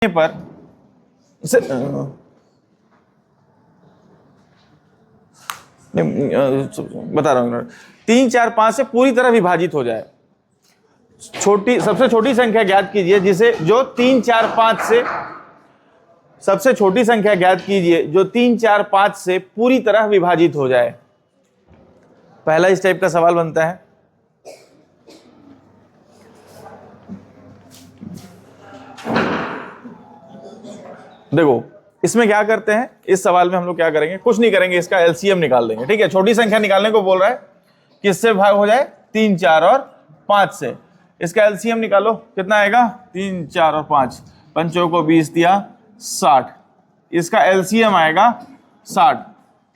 पर बता रहा हूं, 3, 4, 5 से पूरी तरह विभाजित हो जाए। सबसे छोटी संख्या ज्ञात कीजिए जिसे जो 3, 4, 5 से सबसे छोटी संख्या ज्ञात कीजिए जो 3, 4, 5 से पूरी तरह विभाजित हो जाए। पहला इस टाइप का सवाल बनता है। देखो इसमें क्या करते हैं, इस सवाल में हम लोग क्या करेंगे, कुछ नहीं करेंगे, इसका एलसीएम निकाल देंगे। ठीक है, छोटी संख्या निकालने को बोल रहा है, किससे भाग हो जाए, 3, 4 और 5 से। इसका एलसीएम निकालो, कितना आएगा, 3, 4 और 5, 5 को 20 दिया 60, इसका एलसीएम आएगा 60।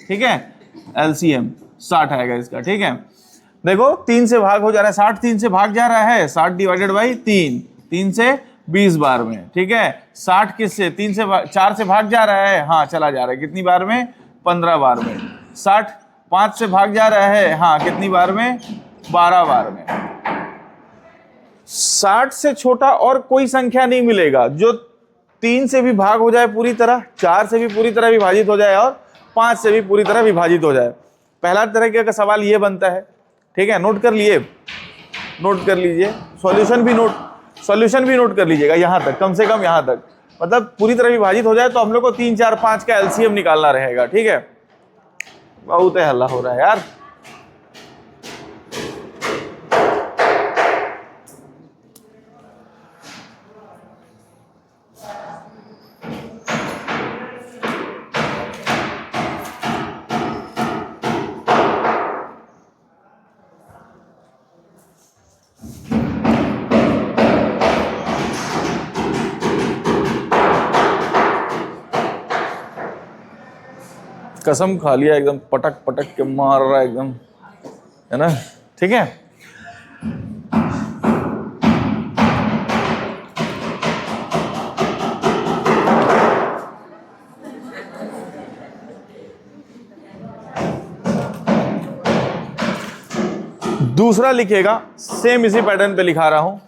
ठीक है, एलसीएम 60 आएगा इसका। ठीक है, देखो 3 से भाग हो जा रहा है, 60 3 से भाग जा रहा है, 60 डिवाइडेड बाई 3, 3 से 20 बार में। ठीक है, 60 किससे, 4 से भाग जा रहा है, हाँ चला जा रहा है, कितनी बार में, 15 बार में। 60 5 से भाग जा रहा है, हाँ कितनी बार में, 12 बार में। 60 से छोटा और कोई संख्या नहीं मिलेगा जो 3 से भी भाग हो जाए पूरी तरह, 4 से भी पूरी तरह विभाजित हो जाए और 5 से भी पूरी तरह विभाजित हो जाए। पहला तरह का सवाल ये बनता है। ठीक है, नोट कर लिए, नोट कर लीजिए, सॉल्यूशन भी नोट कर लीजिएगा यहां तक, कम से कम यहां तक, मतलब पूरी तरह विभाजित हो जाए तो हम लोग को 3, 4, 5 का एलसीएम निकालना रहेगा। ठीक है, बहुत हल्ला हो रहा है यार। कसम खा लिया, एकदम पटक पटक के मार रहा है एकदम, है ना। ठीक है, दूसरा लिखेगा, सेम इसी पैटर्न पे लिखा रहा हूं।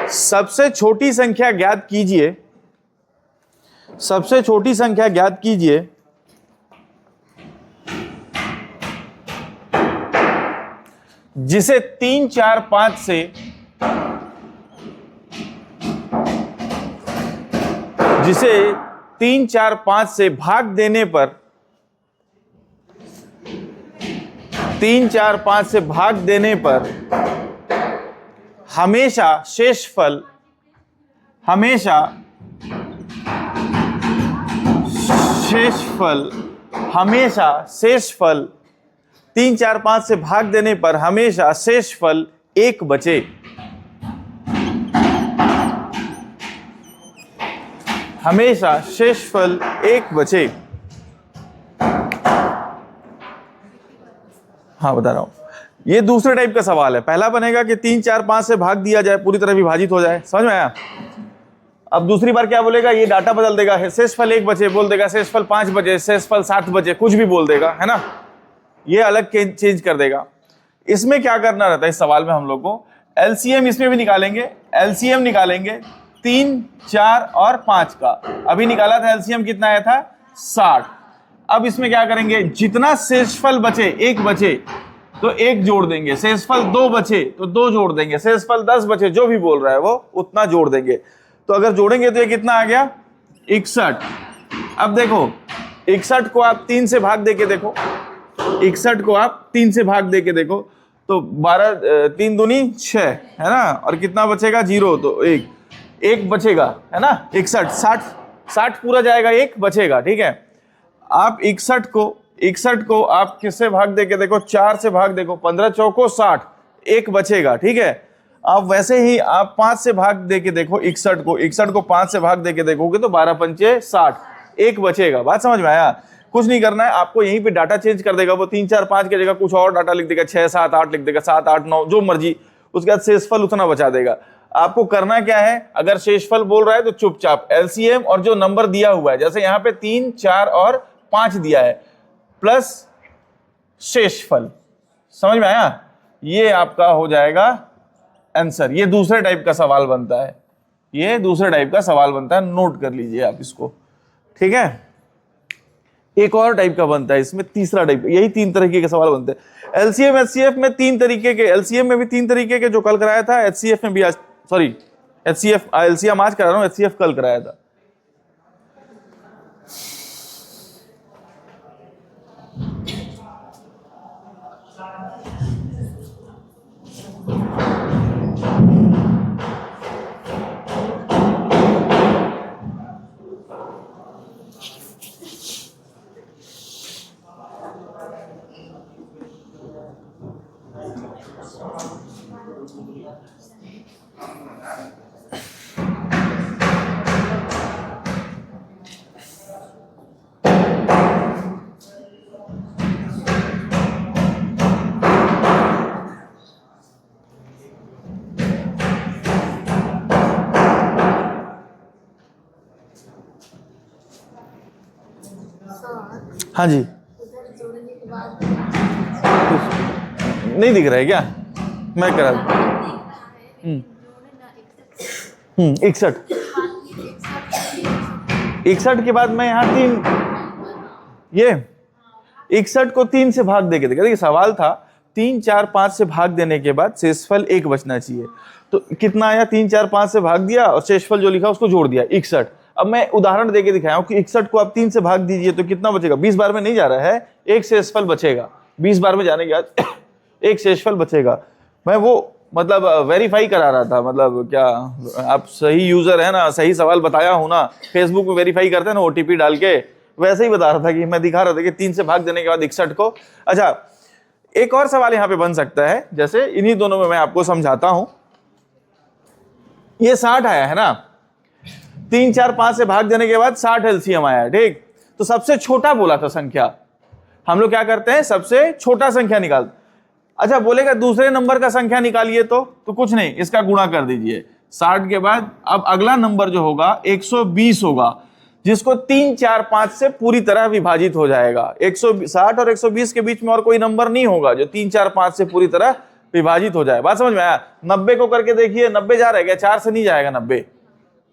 सबसे छोटी संख्या ज्ञात कीजिए, सबसे छोटी संख्या ज्ञात कीजिए जिसे 3, 4, 5 से जिसे 3, 4, 5 से भाग देने पर 3, 4, 5 से भाग देने पर हमेशा शेषफल 3, 4, 5 से भाग देने पर हमेशा शेषफल 1 बचे। हमेशा शेषफल 1 बचे। हाँ बता रहा हूं, ये दूसरे टाइप का सवाल है। पहला बनेगा कि 3, 4, 5 से भाग दिया जाए, पूरी तरह विभाजित हो जाए, समझ में आया। अब दूसरी बार क्या बोलेगा, ये डाटा बदल देगा, शेषफल 1 बचे बोल देगा, शेषफल 5 बचे, शेषफल 7 बचे, कुछ भी बोल देगा, है ना, ये अलग चेंज कर देगा। इसमें क्या करना रहता है इस सवाल में हम लोग को, एलसीएम इसमें भी निकालेंगे, एलसीएम निकालेंगे 3, 4 और 5 का। अभी निकाला था एलसीएम, कितना आया था, 60। अब इसमें क्या करेंगे, जितना शेषफल बचे, 1 बचे तो 1 जोड़ देंगे, शेषफल 2 बचे तो 2 जोड़ देंगे, शेषफल 10 बचे, जो भी बोल रहा है वो उतना जोड़ देंगे। तो अगर जोड़ेंगे तो ये कितना आ गया, 61। अब देखो 61 को आप 3 से भाग देके देखो, 61 को आप 3 से भाग देके देखो तो 12, 3 दूनी 6, है ना, और कितना बचेगा, 0, तो 1 बचेगा, है ना। 61, 60 पूरा जाएगा, 1 बचेगा। ठीक है, आप 61 को आप किससे भाग देके देखो, 4 से भाग देखो, 15 चौको 60, 1 बचेगा। ठीक है, आप वैसे ही आप 5 से भाग देके देखो 61 को 5 से भाग देके देखोगे तो 12 पंचे 60, 1 बचेगा। बात समझ में आया। कुछ नहीं करना है आपको, यहीं पे डाटा चेंज कर देगा वो, 3, 4, 5 की जगह कुछ और डाटा लिख देगा, 6, 7, 8 लिख देगा, 7, 8, 9 जो मर्जी, उसके बाद शेषफल उतना बचा देगा। आपको करना क्या है, अगर शेषफल बोल रहा है तो चुपचाप एलसीएम और जो नंबर दिया हुआ है, जैसे यहां पे 3, 4 और 5 दिया है, प्लस शेषफल, समझ में आया। ये आपका हो जाएगा आंसर। ये दूसरे टाइप का सवाल बनता है, ये दूसरे टाइप का सवाल बनता है, नोट कर लीजिए आप इसको, ठीक है। एक और टाइप का बनता है इसमें, तीसरा टाइप, यही 3 तरीके के सवाल बनते हैं। एलसीएम एचसीएफ में 3 तरीके के, एलसीएम में भी 3 तरीके के जो कल कराया था, एचसीएफ में भी आज, सॉरी एचसीएफ, एलसीएम आज करा रहा हूं, एचसीएफ कल कराया था। हाँ जी, नहीं दिख रहा है क्या? मैं करा दूं। 61 61 के बाद मैं यहाँ 3, ये 61 को 3 से भाग देके देखा। देखिए सवाल था 3 4 5 से भाग देने के बाद शेषफल 1 बचना चाहिए, तो कितना आया? 3 4 5 से भाग दिया और शेषफल जो लिखा उसको जोड़ दिया 61। अब मैं उदाहरण देके दिखाया हूं कि 61 को आप 3 से भाग दीजिए तो कितना बचेगा? 20 बार में नहीं जा रहा है, एक शेषफल बचेगा। 20 बार में जाने के बाद एक शेषफल बचेगा। मैं वो मतलब वेरीफाई करा रहा था, मतलब क्या आप सही यूजर है ना, सही सवाल बताया हूं ना, फेसबुक में वेरीफाई करते हैं ना ओटीपी डाल के, वैसे ही बता रहा था कि मैं दिखा रहा था कि 3 से भाग देने के बाद 61 को। अच्छा, एक और सवाल यहां पे बन सकता है, जैसे इन्हीं दोनों में मैं आपको समझाता हूं। ये 60 आया है ना, 3 4 5 से भाग देने के बाद 60 एलसीएम आया है, ठीक। तो सबसे छोटा बोला था संख्या, हम लोग क्या करते हैं, सबसे छोटा संख्या निकाल। अच्छा, बोलेगा दूसरे नंबर का संख्या निकालिए, तो कुछ नहीं, इसका गुणा कर दीजिए 60 के बाद। अब अगला नंबर जो होगा 120 होगा, जिसको 3 4 5 से पूरी तरह विभाजित हो जाएगा। 160 और 120 के बीच में और कोई नंबर नहीं होगा जो 3 4 5 से पूरी तरह विभाजित हो जाए। बात समझ में आया? 90 को करके देखिए, 90 जा रहा है क्या? 4 से नहीं जाएगा 90,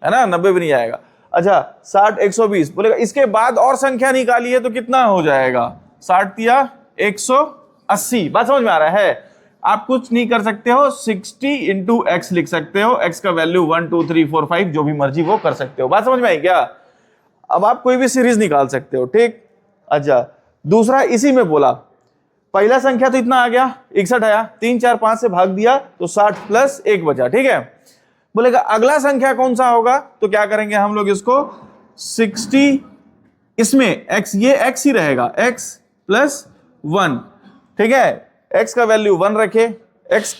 है ना, 90 भी नहीं जाएगा। अच्छा, 60 120 बोलेगा, इसके बाद और संख्या निकालिए तो कितना हो जाएगा? 60 या 180। बात समझ में आ रहा है? आप कुछ नहीं कर सकते हो, 60 इंटू एक्स लिख सकते हो, एक्स का वैल्यू 1 2 3 4 5 जो भी मर्जी वो कर सकते हो। बात समझ में आई क्या? अब आप कोई भी सीरीज निकाल सकते हो, ठीक। अच्छा, दूसरा इसी में बोला, पहला संख्या तो इतना आ गया 61 आया, 3 4 5 से भाग दिया तो 60 प्लस 1 बचा, ठीक है। बोलेगा अगला संख्या कौन सा होगा, तो क्या करेंगे हम लोग, इसको 60, इसमें x, ये x ही रहेगा, x प्लस 1, ठीक है। x का वैल्यू 1 रखे, x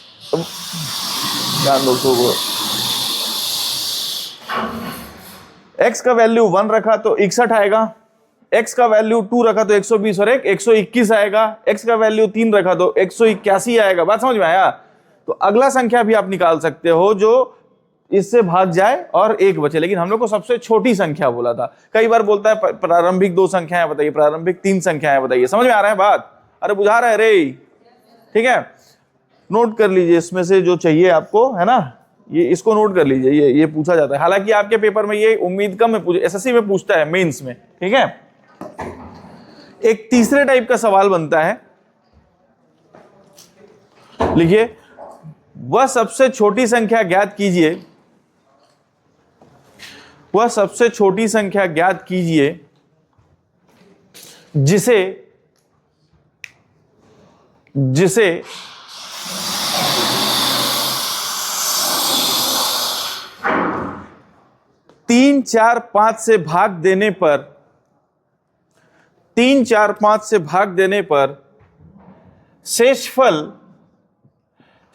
ध्यान दो, x का वैल्यू 1 रखा तो 61 आएगा, x का वैल्यू 2 रखा तो 120 और 121 आएगा, x का वैल्यू 3 रखा तो 181 आएगा। बात समझ में आया? तो अगला संख्या भी आप निकाल सकते हो जो इससे भाग जाए और 1 बचे, लेकिन हम लोग को सबसे छोटी संख्या बोला था। कई बार बोलता है प्रारंभिक 2 संख्याएं बताइए, प्रारंभिक 3 संख्याएं बताइए। समझ में आ रहा है बात? अरे बुझा रहा है रे, ठीक है। नोट कर लीजिए इसमें से जो चाहिए आपको, है ना, ये इसको नोट कर लीजिए, ये पूछा जाता है। हालांकि आपके पेपर में ये उम्मीद कम है, एसएससी में पूछता है, मेंस में, ठीक है। एक तीसरे टाइप का सवाल बनता है, लिखिए, वह सबसे छोटी संख्या ज्ञात कीजिए, वह सबसे छोटी संख्या ज्ञात कीजिए जिसे 3 4 5 से भाग देने पर 3 4 5 से भाग देने पर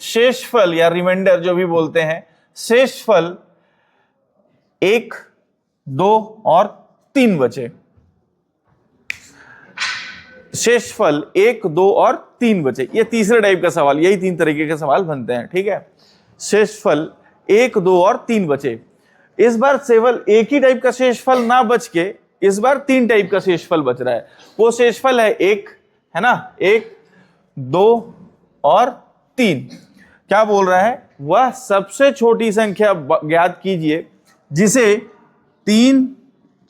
शेषफल या रिमाइंडर जो भी बोलते हैं, शेषफल 1 2 और 3 बचे। शेषफल 1 2 और 3 बचे, ये तीसरे टाइप का सवाल, यही 3 तरीके के सवाल बनते हैं, ठीक है। शेषफल 1 2 और 3 बचे। इस बार केवल एक ही टाइप का शेषफल ना बच के इस बार 3 टाइप का शेषफल बच रहा है। वो शेषफल है 1, है ना, 1 2 और 3। क्या बोल रहा है, वह सबसे छोटी संख्या ज्ञात कीजिए जिसे 3,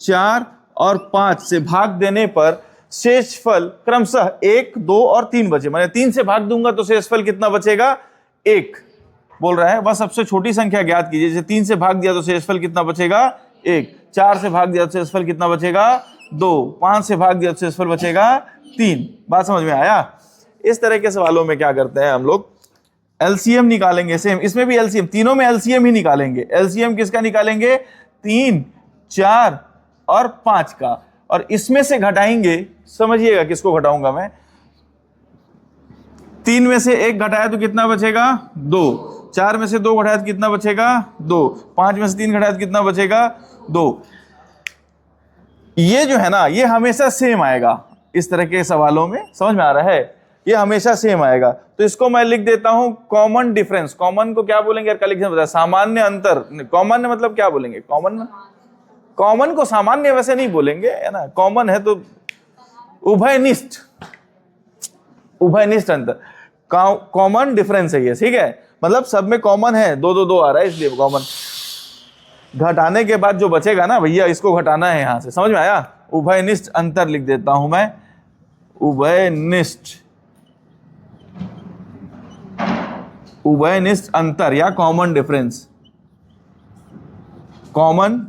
4 और 5 से भाग देने पर शेषफल क्रमशः 1, 2 और 3 बचे। मैंने 3 से भाग दूंगा तो शेषफल कितना बचेगा, 1। बोल रहा है वह सबसे छोटी संख्या ज्ञात कीजिए, जैसे 3 से भाग दिया तो शेषफल कितना बचेगा, 1। 4 से भाग दिया तो शेषफल कितना बचेगा, 2। 5 से भाग दिया तो शेषफल बचेगा 3। बात समझ में आया। इस तरह के सवालों में क्या करते हैं हम लोग, एलसीएम निकालेंगे। सेम इसमें भी एलसीएम, तीनों में एलसीएम ही निकालेंगे। एलसीएम किसका निकालेंगे, 3, 4 और 5 का, और इसमें से घटाएंगे। समझिएगा किसको घटाऊंगा मैं, 3 में से 1 घटाया तो कितना बचेगा, 2। 4 में से 2 घटाया तो कितना बचेगा, 2। 5 में से 3 घटाया तो कितना बचेगा, 2। ये जो है ना, ये हमेशा सेम आएगा इस तरह के सवालों में। समझ में आ रहा है, ये हमेशा सेम आएगा। तो इसको मैं लिख देता हूं कॉमन डिफरेंस। कॉमन को क्या बोलेंगे यार, कलेक्शन बताया, सामान्य अंतर। कॉमन मतलब क्या बोलेंगे, कॉमन को सामान्य वैसे नहीं बोलेंगे, है ना। कॉमन है तो उभयनिष्ठ अंतर, कॉमन डिफरेंस है ये, ठीक है। मतलब सब में कॉमन है, 2 2 2 आ रहा है इसलिए कॉमन। घटाने के बाद जो बचेगा ना भैया, इसको घटाना है यहां से। समझ में आया, उभयनिष्ठ अंतर लिख देता हूं मैं, उभयनिष्ठ अंतर या common difference. Common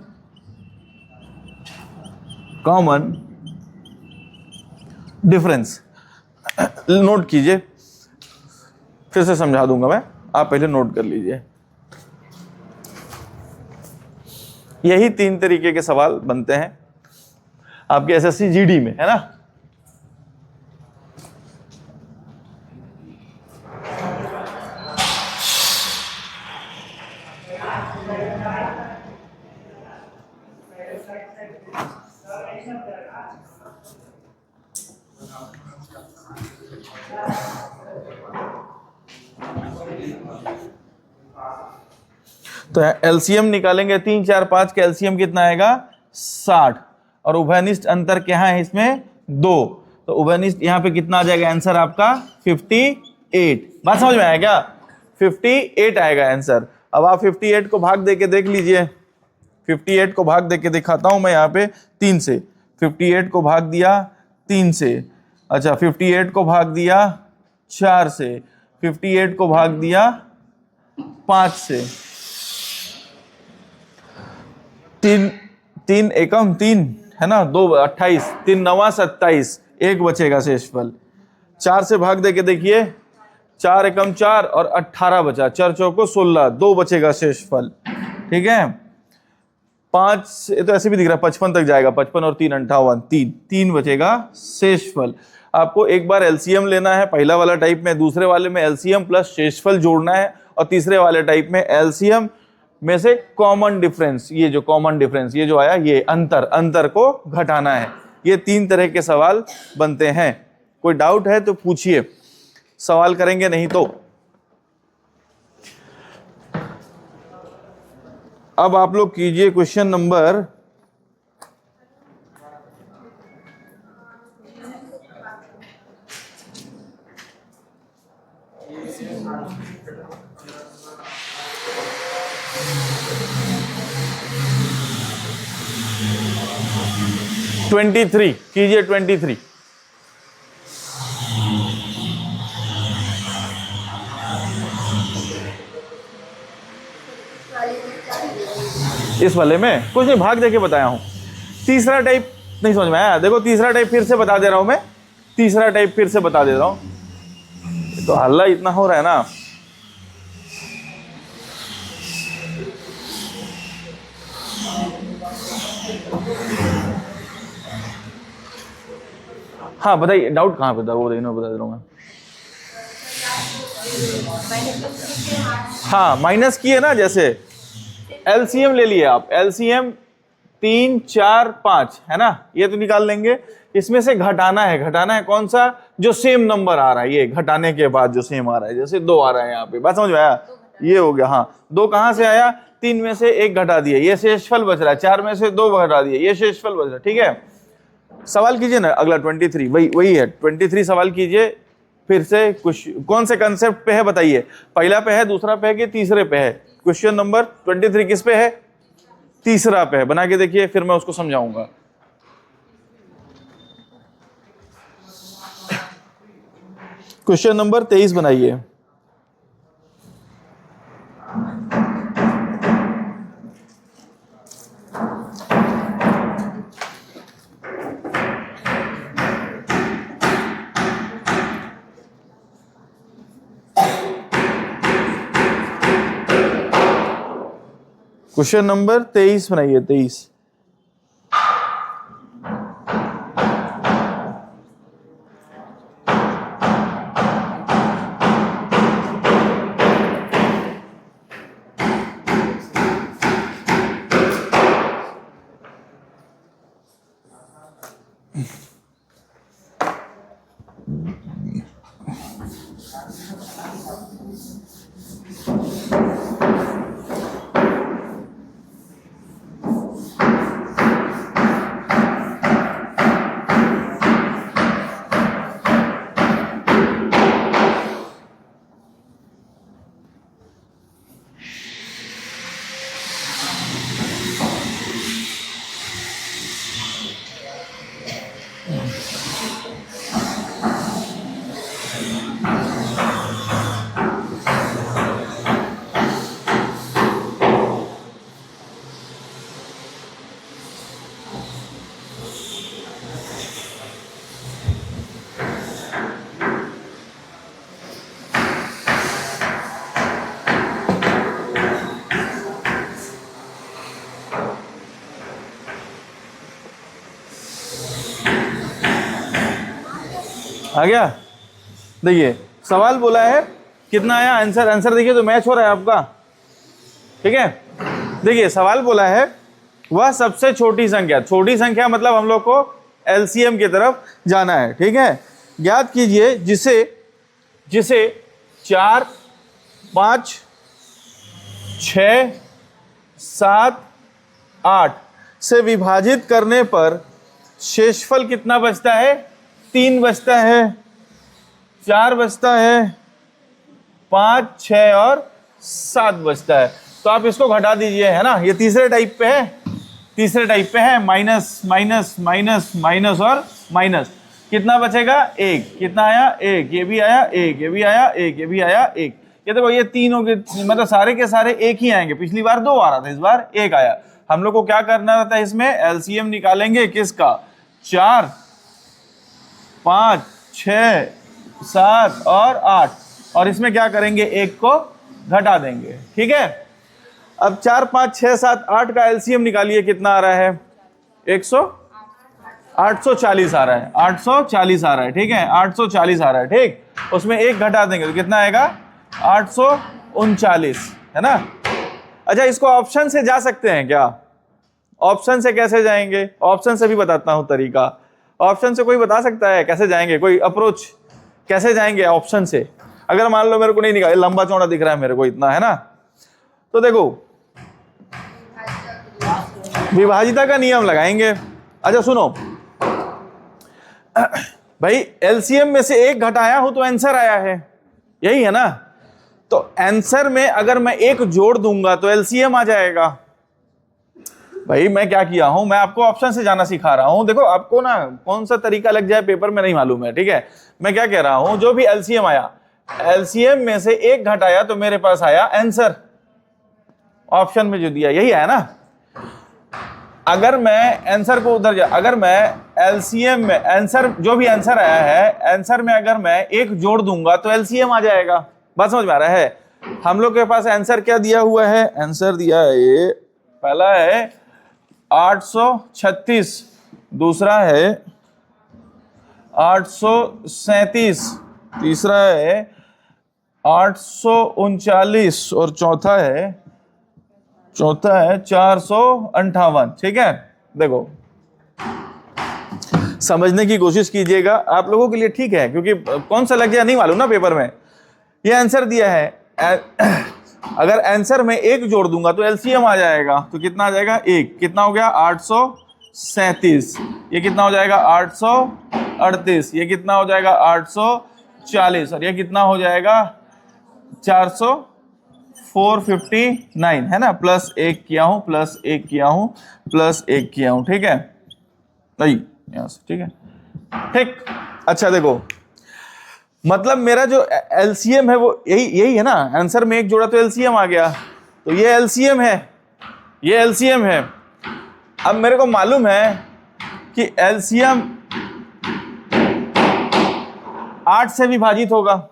difference note कीजिए, फिर से समझा दूंगा मैं, आप पहले नोट कर लीजिए। यही 3 तरीके के सवाल बनते हैं आपके एसएससी जीडी में, है ना। तो एलसीएम निकालेंगे, 3, 4, 5 का एलसीएम कितना आएगा, 60। और उभयनिष्ठ अंतर क्या है इसमें, 2। तो उभयनिष्ठ यहाँ पे कितना आ जाएगा आंसर आपका, 58। बात समझ में आया क्या, 58 आएगा आंसर। अब आप 58 को भाग देके देख लीजिए, 58 को भाग देके दिखाता हूं मैं यहाँ पे 3 से। 58 को भाग दिया 3 से, अच्छा 58 को भाग दिया 4 से, 58 को भाग दिया 5 से, 3 एकम 3 है ना, 2 28, 3 9 27, 1 बचेगा शेषफल। 4 से भाग देके देखिए, 4 एकम 4 और 18 बचा, 4 चौको 16, 2 बचेगा शेषफल, ठीक है। 5 से तो ऐसे भी दिख रहा है 55 तक जाएगा, 55 और 3 58, 3 बचेगा शेषफल। आपको एक बार एलसीएम लेना है पहला वाला टाइप में, दूसरे वाले में एलसीएम प्लस शेषफल जोड़ना है, और तीसरे वाले टाइप में एलसीएम में से कॉमन डिफरेंस, ये जो कॉमन डिफरेंस ये जो आया, ये अंतर को घटाना है। ये 3 तरह के सवाल बनते हैं। कोई डाउट है तो पूछिए, सवाल करेंगे नहीं तो। अब आप लोग कीजिए क्वेश्चन नंबर 23 कीजिए, 23। इस वाले में कुछ नहीं, भाग देके बताया हूं। तीसरा टाइप नहीं समझ में आया, देखो तीसरा टाइप फिर से बता दे रहा हूं मैं, तीसरा टाइप फिर से बता दे रहा हूं। तो हल्ला इतना हो रहा है ना, हाँ बताइए डाउट कहाँ पे था, वो बता दे रहा हूँ मैं। हाँ माइनस किए ना, जैसे एलसीएम ले लिए आप, एलसीएम 3, 4, 5 है ना, ये तो निकाल लेंगे। इसमें से घटाना है कौन सा, जो सेम नंबर आ रहा है, ये घटाने के बाद जो सेम आ रहा है, जैसे 2 आ रहा है यहाँ पे, बात समझ में आया, ये हो गया। हाँ 2 कहाँ से आया, 3 में से 1 घटा दिए, ये शेषफल बच रहा है, 4 में से 2 घटा दिए, ये शेषफल बच रहा है, ठीक है। सवाल कीजिए ना अगला 23, वही है 23 सवाल कीजिए, फिर से कुछ कौन से कंसेप्ट पे है बताइए, पहला पे है, दूसरा पे है कि तीसरे पे है? क्वेश्चन नंबर 23 किस पे है? तीसरा पे है। बना के देखिए, फिर मैं उसको समझाऊंगा। क्वेश्चन नंबर 23 बनाइए। क्वेश्चन नंबर 23 बनाइए, 23। आ गया? देखिए सवाल बोला है कितना आया आंसर, आंसर देखिए तो मैच हो रहा है आपका, ठीक है। देखिए सवाल बोला है वह सबसे छोटी संख्या, छोटी संख्या मतलब हम लोग को एलसीएम की तरफ जाना है, ठीक है। ज्ञात कीजिए जिसे जिसे 4, 5, 6, 7, 8 से विभाजित करने पर शेषफल कितना बचता है? 3 बचता है, 4 बचता है, 5, 6 और 7 बचता है। तो आप इसको घटा दीजिए, है ना। ये तीसरे टाइप पे है, तीसरे टाइप पे है, माइनस माइनस माइनस माइनस और माइनस। कितना बचेगा? 1। कितना आया? 1। ये भी आया 1, ये भी आया 1, ये भी आया 1। ये देखो ये तीनों के मतलब सारे के सारे 1 ही आएंगे। पिछली बार 2 आ रहा था, इस बार 1 आया। हम लोग को क्या करना रहता है इसमें? एलसीएम निकालेंगे किसका? 4, 5, 6, 7 और 8, और इसमें क्या करेंगे? 1 को घटा देंगे, ठीक है। अब 4, 5, 6, 7, 8 का एलसीएम निकालिए, कितना आ रहा है? 840 आ रहा है, 840 आ रहा है, ठीक है। 840 आ रहा है, ठीक। उसमें 1 घटा देंगे तो कितना आएगा? 839, है ना। अच्छा इसको ऑप्शन से जा सकते हैं क्या? ऑप्शन से कैसे जाएंगे? ऑप्शन से भी बताता हूं तरीका। ऑप्शन से कोई बता सकता है कैसे जाएंगे? कोई अप्रोच कैसे जाएंगे ऑप्शन से? अगर मान लो मेरे को नहीं निकाले, लंबा चौड़ा दिख रहा है मेरे को इतना, है ना। तो देखो विभाजिता का नियम लगाएंगे। अच्छा सुनो भाई, एलसीएम में से 1 घटाया हो तो आंसर आया है, यही है ना। तो आंसर में अगर मैं 1 जोड़ दूंगा तो एलसीएम आ जाएगा। भाई मैं क्या किया हूं, मैं आपको ऑप्शन से जाना सिखा रहा हूं। देखो आपको ना कौन सा तरीका लग जाए पेपर में नहीं मालूम है, ठीक है। मैं क्या कह रहा हूं, जो भी एलसीएम आया, एलसीएम में से 1 घटाया तो मेरे पास आया आंसर। ऑप्शन में जो दिया यही है ना। अगर मैं आंसर को उधर अगर मैं एलसीएम में आंसर जो भी आंसर आया है, आंसर में अगर मैं 1 जोड़ दूंगा तो एलसीएम आ जाएगा। बात समझ में आ रहा है? हम लोग के पास आंसर क्या दिया हुआ है? आंसर दिया है ये, पहला है 836, दूसरा है 837, तीसरा है 839 और चौथा है 458, ठीक है। देखो समझने की कोशिश कीजिएगा, आप लोगों के लिए ठीक है, क्योंकि कौन सा लग जाए नहीं मालूम ना पेपर में। ये आंसर दिया है, अगर आंसर में 1 जोड़ दूंगा तो एलसीएम आ जाएगा। तो कितना आ जाएगा? 1। कितना हो गया? 837। ये कितना हो जाएगा? 838। ये कितना हो जाएगा? 440 और ये कितना हो जाएगा 459 है ना, प्लस 1 किया हूं, प्लस 1 किया हूं, प्लस 1 किया हूं, ठीक है नहीं यहां से, ठीक है ठीक। अच्छा देखो, मतलब मेरा जो एलसीएम है वो यही है ना, आंसर में एक जोड़ा तो एलसीएम आ गया, तो ये एलसीएम है, ये एलसीएम है। अब मेरे को मालूम है कि एलसीएम 8 से विभाजित होगा,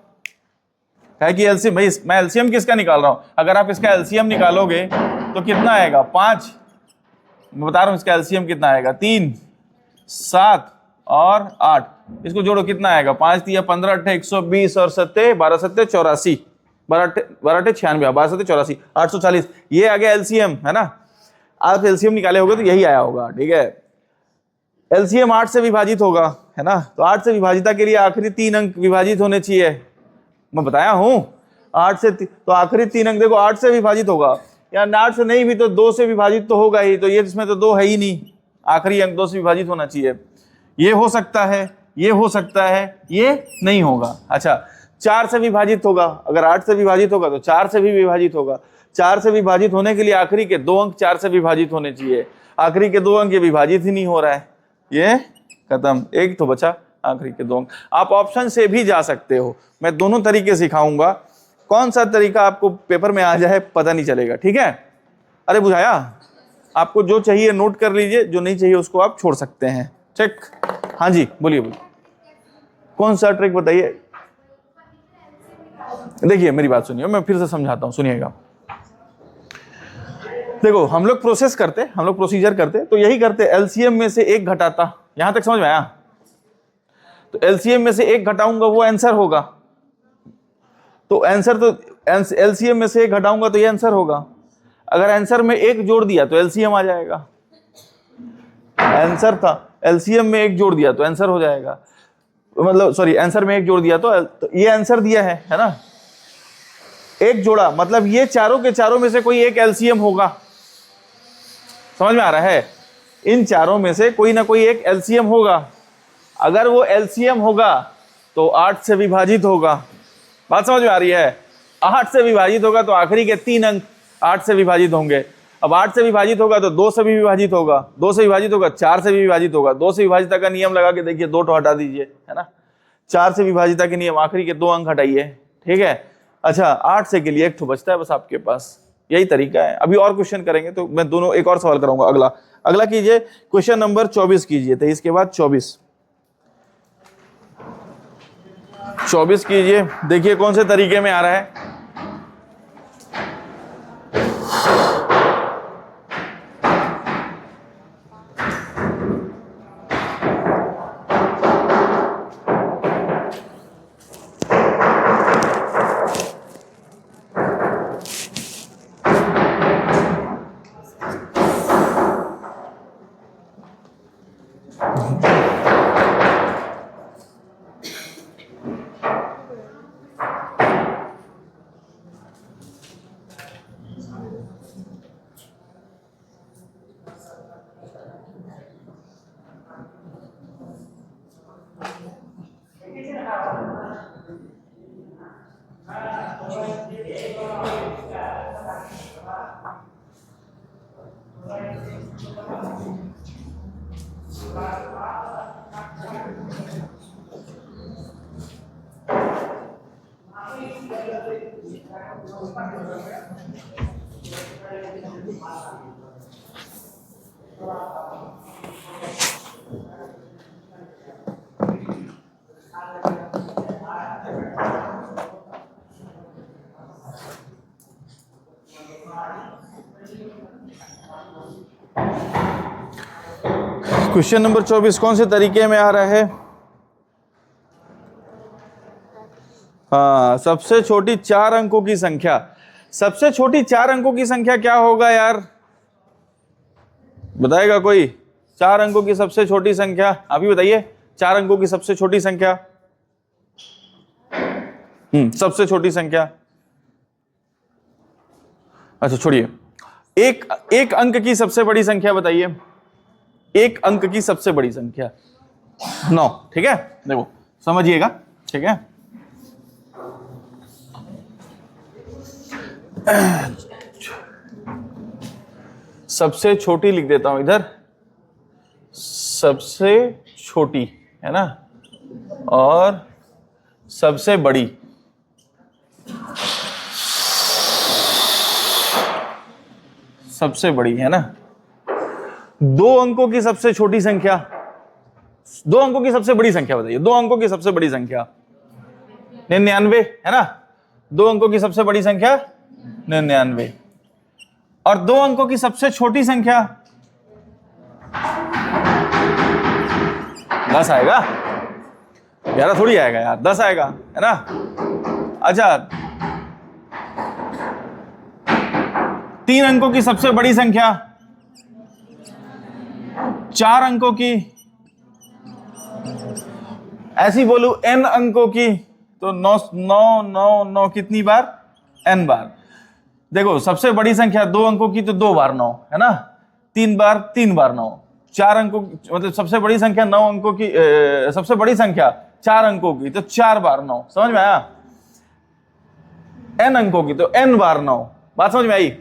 है कि एलसीएम, भाई मैं एलसीएम किसका निकाल रहा हूं, अगर आप इसका एलसीएम निकालोगे तो कितना आएगा 5, मैं बता रहा हूं इसका एलसीएम कितना आएगा 3, 7 और 8, इसको जोड़ो कितना आएगा 5 दिया 15 8 120 और 7 12 7 84, 12 8 96, 12 7 84, 840, ये आ गया एलसीएम है ना। आप एलसीएम निकाले होगे तो यही आया होगा, ठीक है। एलसीएम 8 से विभाजित होगा है ना, तो 8 से विभाजिता के लिए आखिरी 3 अंक विभाजित होने चाहिए, मैं बताया हूं 8 से, तो आखिरी 3 अंक देखो 8 से विभाजित होगा, या 8 से नहीं भी तो 2 से विभाजित तो होगा ही, तो ये इसमें तो 2 है ही नहीं, आखिरी अंक 2 से विभाजित होना चाहिए। ये हो सकता है, ये हो सकता है, ये नहीं होगा। अच्छा 4 से विभाजित होगा, अगर 8 से विभाजित होगा तो 4 से भी विभाजित होगा, 4 से विभाजित होने के लिए आखिरी के 2 अंक 4 से विभाजित होने चाहिए, आखिरी के 2 अंक ये विभाजित ही नहीं हो रहा है, ये खत्म, एक तो बचा आखिरी के 2 अंक। आप ऑप्शन से भी जा सकते हो, मैं दोनों तरीके सिखाऊंगा, कौन सा तरीका आपको पेपर में आ जाए पता नहीं चलेगा, ठीक है। अरे बुझाया, आपको जो चाहिए नोट कर लीजिए, जो नहीं चाहिए उसको आप छोड़ सकते हैं, ठीक। हाँ जी बोलिए बोलिए, कौन सा ट्रिक बताइए। देखिए मेरी बात सुनिए, मैं फिर से समझाता हूं, सुनिएगा। देखो हम लोग प्रोसेस करते, हम लोग प्रोसीजर करते तो यही करते, एलसीएम में से 1 घटाता, यहां तक समझ में आया, तो एलसीएम में से 1 घटाऊंगा वो आंसर होगा, तो आंसर तो एलसीएम में से 1 घटाऊंगा तो ये आंसर होगा, अगर आंसर में 1 जोड़ दिया तो एलसीएम आ जाएगा, आंसर था एलसीएम में 1 जोड़ दिया तो आंसर हो जाएगा, मतलब सॉरी आंसर में 1 जोड़ दिया तो ये आंसर दिया है ना, 1 जोड़ा मतलब ये चारों के चारों में से कोई एक एलसीएम होगा, समझ में आ रहा है, इन चारों में से कोई ना कोई एक एलसीएम होगा, अगर वो एलसीएम होगा तो 8 से विभाजित होगा, बात समझ में आ रही है, 8 से विभाजित होगा तो आखिरी के 3 अंक 8 से विभाजित होंगे, अब 8 से विभाजित होगा तो 2 से भी विभाजित होगा, 2 से विभाजित होगा 4 से भी विभाजित होगा, 2 से विभाजिता का नियम लगा के देखिए, 2 तो हटा दीजिए है ना, 4 से विभाजिता के नियम, आखिरी के 2 अंक हटाइए, ठीक है। अच्छा 8 से के लिए 1 तो बचता है बस आपके पास, यही तरीका है। अभी और क्वेश्चन करेंगे तो मैं दोनों एक और सवाल कराऊंगा, अगला कीजिए, क्वेश्चन नंबर 24 कीजिए, 23 के बाद 24 कीजिए, देखिए कौन से तरीके में आ रहा है। क्वेश्चन नंबर 24 कौन से तरीके में आ रहा है। हाँ, सबसे छोटी 4 अंकों की संख्या, सबसे छोटी 4 अंकों की संख्या क्या होगा यार, बताएगा कोई। 4 अंकों की सबसे छोटी संख्या अभी बताइए, 4 अंकों की सबसे छोटी संख्या, सबसे छोटी संख्या, अच्छा छोड़िए, एक अंक की सबसे बड़ी संख्या बताइए, 1 अंक की सबसे बड़ी संख्या 9, ठीक है। देखो समझिएगा, ठीक है, सबसे छोटी लिख देता हूं इधर, सबसे छोटी है ना, और सबसे बड़ी। सबसे बड़ी है ना। दो अंकों की सबसे छोटी संख्या, दो अंकों की सबसे बड़ी संख्या बताइए। दो अंकों की सबसे बड़ी संख्या 99 है ना। दो अंकों की सबसे बड़ी संख्या 99, और दो अंकों की सबसे छोटी संख्या 10 आएगा। 11 थोड़ी आएगा यार, 10 आएगा है ना। अच्छा, 3 अंकों की सबसे बड़ी संख्या 4 अंकों की, ऐसी बोलू n अंकों की तो 9 कितनी बार? n बार। देखो सबसे बड़ी संख्या 2 अंकों की तो 2 बार 9 है ना, 3 बार 9। 4 अंकों मतलब सबसे बड़ी संख्या 9 अंकों की, सबसे बड़ी संख्या 4 अंकों की तो 4 बार 9। समझ में आया? n अंकों की तो n बार 9। बात समझ में आई?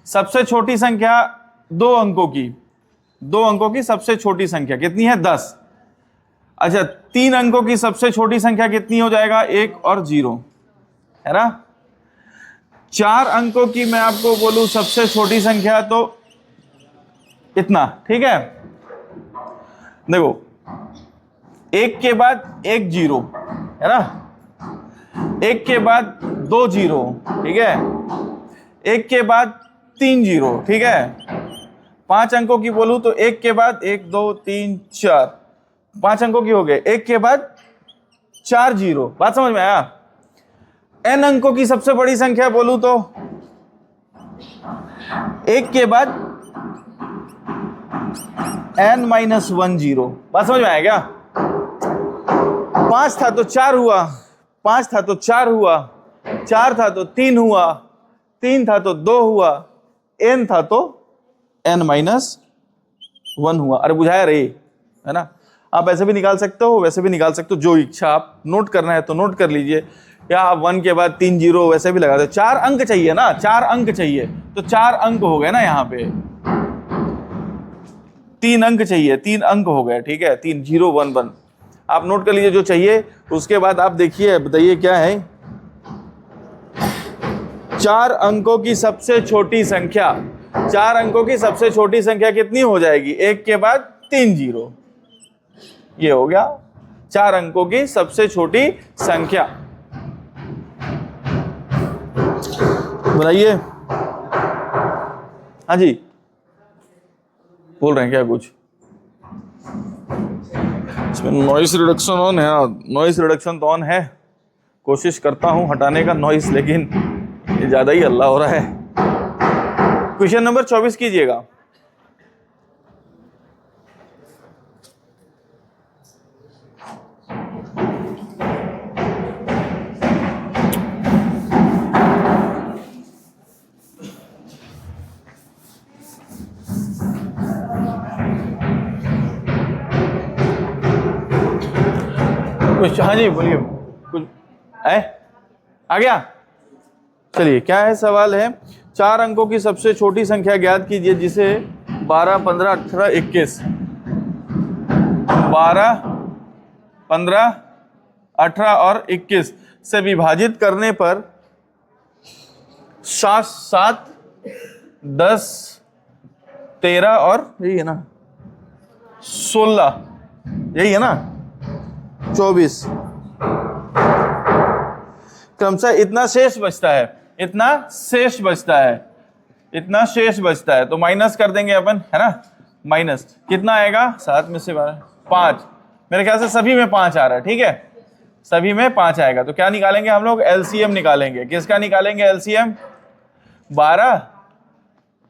सबसे छोटी संख्या 2 अंकों की, 2 अंकों की सबसे छोटी संख्या कितनी है? 10। अच्छा, 3 अंकों की सबसे छोटी संख्या कितनी हो जाएगा? 1 और 0 है ना। 4 अंकों की मैं आपको बोलूं सबसे छोटी संख्या तो इतना, ठीक है। देखो 1 के बाद 1 0 है ना, 1 के बाद 2 0, ठीक है, 1 के बाद 3 0, ठीक है। 5 अंकों की बोलूं तो 1 के बाद 1 2 3 4, 5 अंकों की हो गए। 1 के बाद 4 0। बात समझ में आया? n अंकों की सबसे बड़ी संख्या बोलूं तो 1 के बाद n-1 0। बात समझ में आया क्या? 5 था तो 4 हुआ, 5 था तो 4 हुआ, 4 था तो 3 हुआ, 3 था तो 2 हुआ, n था तो n-1 हुआ। अरे बुझाया रही है ना। आप ऐसे भी निकाल सकते हो, वैसे भी निकाल सकते हो, जो इच्छा। आप नोट करना है तो नोट कर लीजिए, या आप 1 के बाद 3 0 वैसे भी लगा दो। 4 अंक चाहिए ना, 4 अंक चाहिए तो 4 अंक हो गए ना, यहाँ पे 3 अंक चाहिए, 3 अंक हो गए, ठीक है। 3 0 1 1 आप नोट कर लीजिए जो चाहिए। उसके बाद आप देखिए, बताइए क्या है। 4 अंकों की सबसे छोटी संख्या, 4 अंकों की सबसे छोटी संख्या कितनी हो जाएगी? 1 के बाद 3 0, ये हो गया 4 अंकों की सबसे छोटी संख्या। बताइए। हाँ जी, बोल रहे हैं क्या कुछ? इसमें नॉइस रिडक्शन ऑन है? नॉइस रिडक्शन तो ऑन है, कोशिश करता हूं हटाने का नॉइस, लेकिन ये ज्यादा ही हल्ला हो रहा है। क्वेश्चन नंबर 24 कीजिएगा। कुछ? हाँ जी बोलिए। कुछ है? आ गया? चलिए, क्या है सवाल है। 4 अंकों की सबसे छोटी संख्या ज्ञात कीजिए जिसे 12 15 18 21 12 15 18 और 21 से विभाजित करने पर 7 10 13 और यही है ना 16, यही है ना 24 क्रमशः इतना शेष बचता है, इतना शेष बचता है, इतना शेष बचता है। तो माइनस कर देंगे अपन, है ना। माइनस कितना आएगा? 7 में से 12 5। मेरे ख्याल से सभी में 5 आ रहा है, ठीक है। सभी में 5 आएगा तो क्या निकालेंगे हम लोग? एलसीएम निकालेंगे। किसका निकालेंगे एलसीएम? 12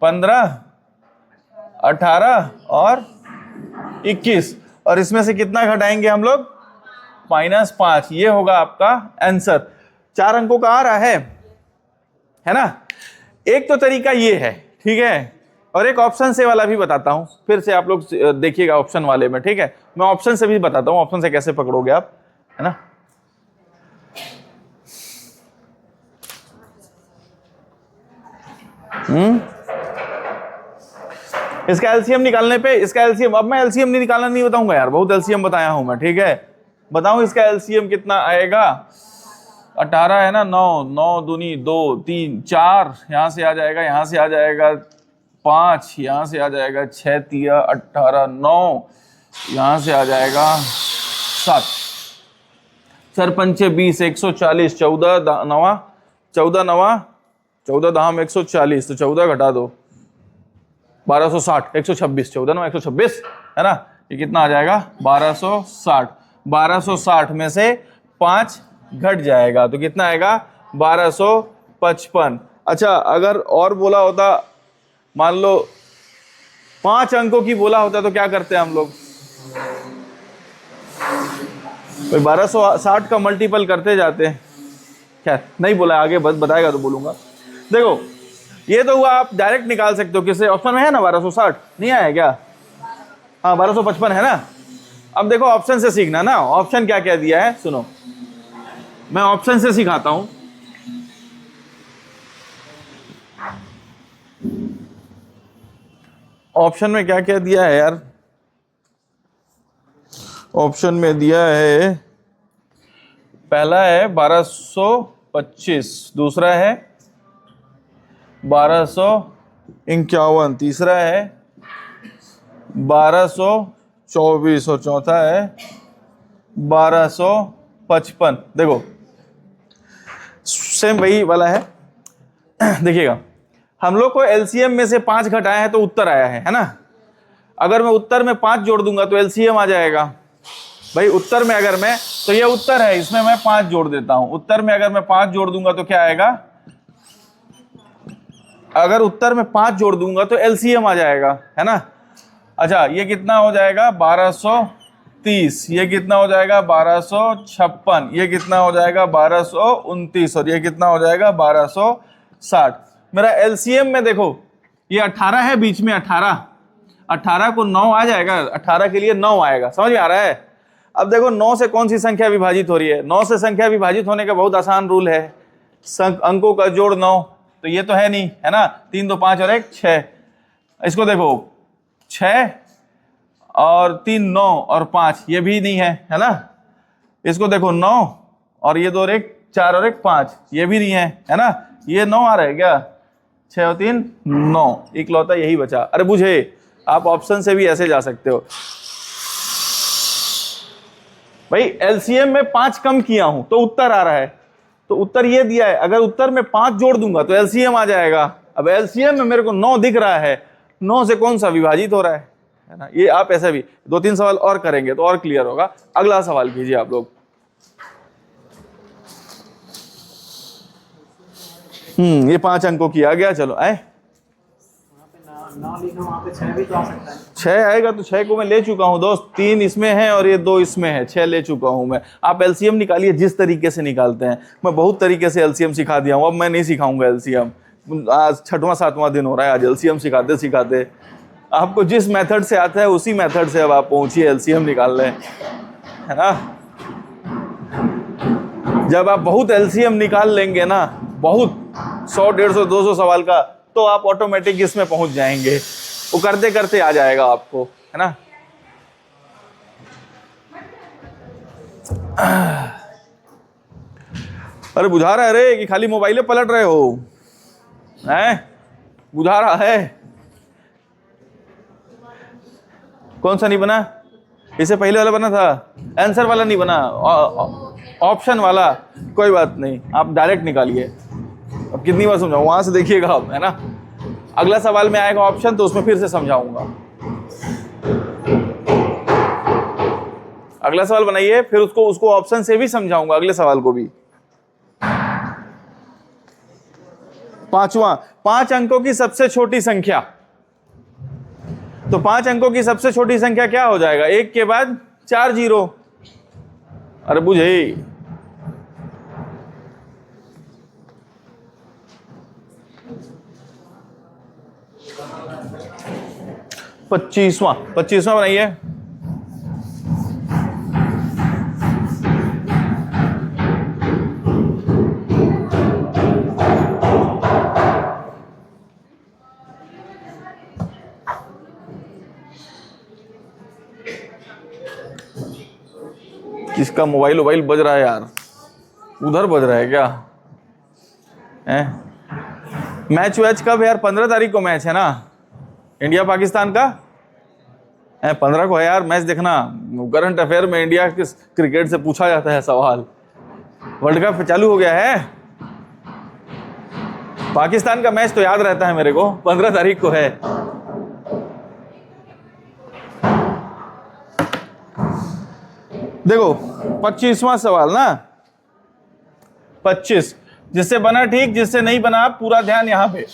15 18 और 21, और इसमें से कितना घटाएंगे हम लोग? -5। ये होगा आपका आंसर। 4 अंकों का आ रहा है ना। एक तो तरीका ये है, ठीक है, और एक ऑप्शन से वाला भी बताता हूं। फिर से आप लोग देखिएगा ऑप्शन वाले में, ठीक है। मैं ऑप्शन से भी बताता हूं, ऑप्शन से कैसे पकड़ोगे आप, है ना। इसका एलसीएम निकालने पे, इसका एलसीएम, अब मैं एलसीएम नहीं निकालना नहीं बताऊंगा यार, बहुत एलसीएम बताया हूं मैं, ठीक है। बताऊं इसका एलसीएम कितना आएगा। 18 है ना, 9, 9 दूनी 2, 3, 4 यहां से आ जाएगा, यहां से आ जाएगा 5, यहां से आ जाएगा 6 तिया 18, 9 यहां से आ जाएगा 7, 4 पंचे 20, 140, 14 नवा 14 नवा 14 दाम 140, तो 14 घटा दो 1260, 126, 14 नवा 126 है ना, ये कितना आ जाएगा 1260। 1260 में से 5 घट जाएगा तो कितना आएगा 1255। अच्छा अगर और बोला होता, मान लो 5 अंकों की बोला होता तो क्या करते हैं हम लोग, 1260 का मल्टीपल करते जाते हैं। खैर नहीं बोला, आगे बताएगा तो बोलूंगा। देखो ये तो हुआ, आप डायरेक्ट निकाल सकते हो, किससे, ऑप्शन में है ना 1260, नहीं आया क्या, हाँ 1255 है ना। अब देखो ऑप्शन से सीखना ना, ऑप्शन क्या क्या दिया है सुनो, मैं ऑप्शन से सिखाता हूं। ऑप्शन में क्या क्या दिया है यार, ऑप्शन में दिया है, पहला है 1225, दूसरा है 1251, तीसरा है 1224 और चौथा है 1255। देखो सेम वही वाला है। देखिएगा हम लोग को एलसीएम में से 5 घटाया है तो उत्तर आया है ना। अगर मैं उत्तर में 5 जोड़ दूंगा तो एलसीएम आ जाएगा। भाई उत्तर में अगर मैं, तो ये उत्तर है, इसमें मैं 5 जोड़ देता हूं। उत्तर में अगर मैं 5 जोड़ दूंगा तो क्या आएगा, अगर उत्तर में 5 जोड़ दूंगा तो एलसीएम आ जाएगा, है ना। अच्छा ये कितना हो जाएगा 1230, ये कितना हो जाएगा 1256, ये कितना हो जाएगा 1229 और ये कितना हो जाएगा 1260। मेरा एलसीएम में देखो ये 18 है, बीच में 18 को 9 आ जाएगा, 18 के लिए 9 आएगा, समझ में आ रहा है। अब देखो 9 से कौन सी संख्या विभाजित हो रही है, 9 से संख्या विभाजित होने का बहुत आसान रूल है, अंकों का जोड़ 9, तो ये तो है नहीं, है ना, 3 2 5 और 1 6। इसको देखो 6 और 3 9 और 5, ये भी नहीं है ना। इसको देखो 9 और ये 2 और 1 4 और 1 5, ये भी नहीं है ना। ये 9 आ रहा है क्या, 6 और 3 9, इकलौता यही बचा। अरे बुझे, आप ऑप्शन से भी ऐसे जा सकते हो। भाई एलसीएम में 5 कम किया हूं तो उत्तर आ रहा है, तो उत्तर ये दिया है, अगर उत्तर में 5 जोड़ दूंगा तो एलसीएम आ जाएगा। अब एलसीएम में मेरे को 9 दिख रहा है, 9 से कौन सा विभाजित हो रहा है ना। ये आप ऐसे भी 2-3 सवाल और करेंगे तो और क्लियर होगा। अगला सवाल कीजिए आप लोग। ये 5 अंकों की आ गया, चलो आए। 6 आएगा तो 6 को मैं ले चुका हूं दोस्त, 3 इसमें है और ये 2 इसमें है, 6 ले चुका हूं मैं। आप एलसीएम निकालिए जिस तरीके से निकालते हैं, मैं बहुत तरीके से एलसीएम सिखा दिया हूं, अब मैं नहीं सिखाऊंगा एलसीएम। आज 6वां 7वां दिन हो रहा है, आज एलसीएम सिखाते सिखाते आपको जिस मेथड से आता है उसी मेथड से अब आप पहुंचिए एलसीएम निकालने, है ना। जब आप बहुत एलसीएम निकाल लेंगे ना, बहुत 100 150 200 सवाल का, तो आप ऑटोमेटिक इसमें पहुंच जाएंगे, वो करते करते आ जाएगा आपको, है ना। अरे बुझा रहा है रे कि खाली मोबाइले पलट रहे हो, हैं? बुझा रहा है। कौन सा नहीं बना, इससे पहले वाला बना था, आंसर वाला नहीं बना, ऑप्शन वाला। कोई बात नहीं, आप डायरेक्ट निकालिए। अब कितनी बार समझाऊं, वहां से देखिएगा आप, है ना। अगला सवाल में आएगा ऑप्शन तो उसमें फिर से समझाऊंगा। अगला सवाल बनाइए, फिर उसको ऑप्शन से भी समझाऊंगा, अगले सवाल को भी। 5वां, 5 अंकों की सबसे छोटी संख्या। तो 5 अंकों की सबसे छोटी संख्या क्या हो जाएगा, 1 के बाद 4 जीरो। अरे बुझे, 25वां बनाइए। इसका मोबाइल वोबाइल बज रहा है यार, उधर बज रहा है क्या है? मैच वैच कब है यार? 15 तारीख को मैच है ना, इंडिया पाकिस्तान का है। 15 को है यार मैच। देखना करंट अफेयर में इंडिया किस क्रिकेट से पूछा जाता है सवाल। वर्ल्ड कप चालू हो गया है। पाकिस्तान का मैच तो याद रहता है मेरे को, 15 तारीख को है। देखो 25वां सवाल ना, 25, जिससे बना ठीक, जिससे नहीं बना पूरा ध्यान यहां पे।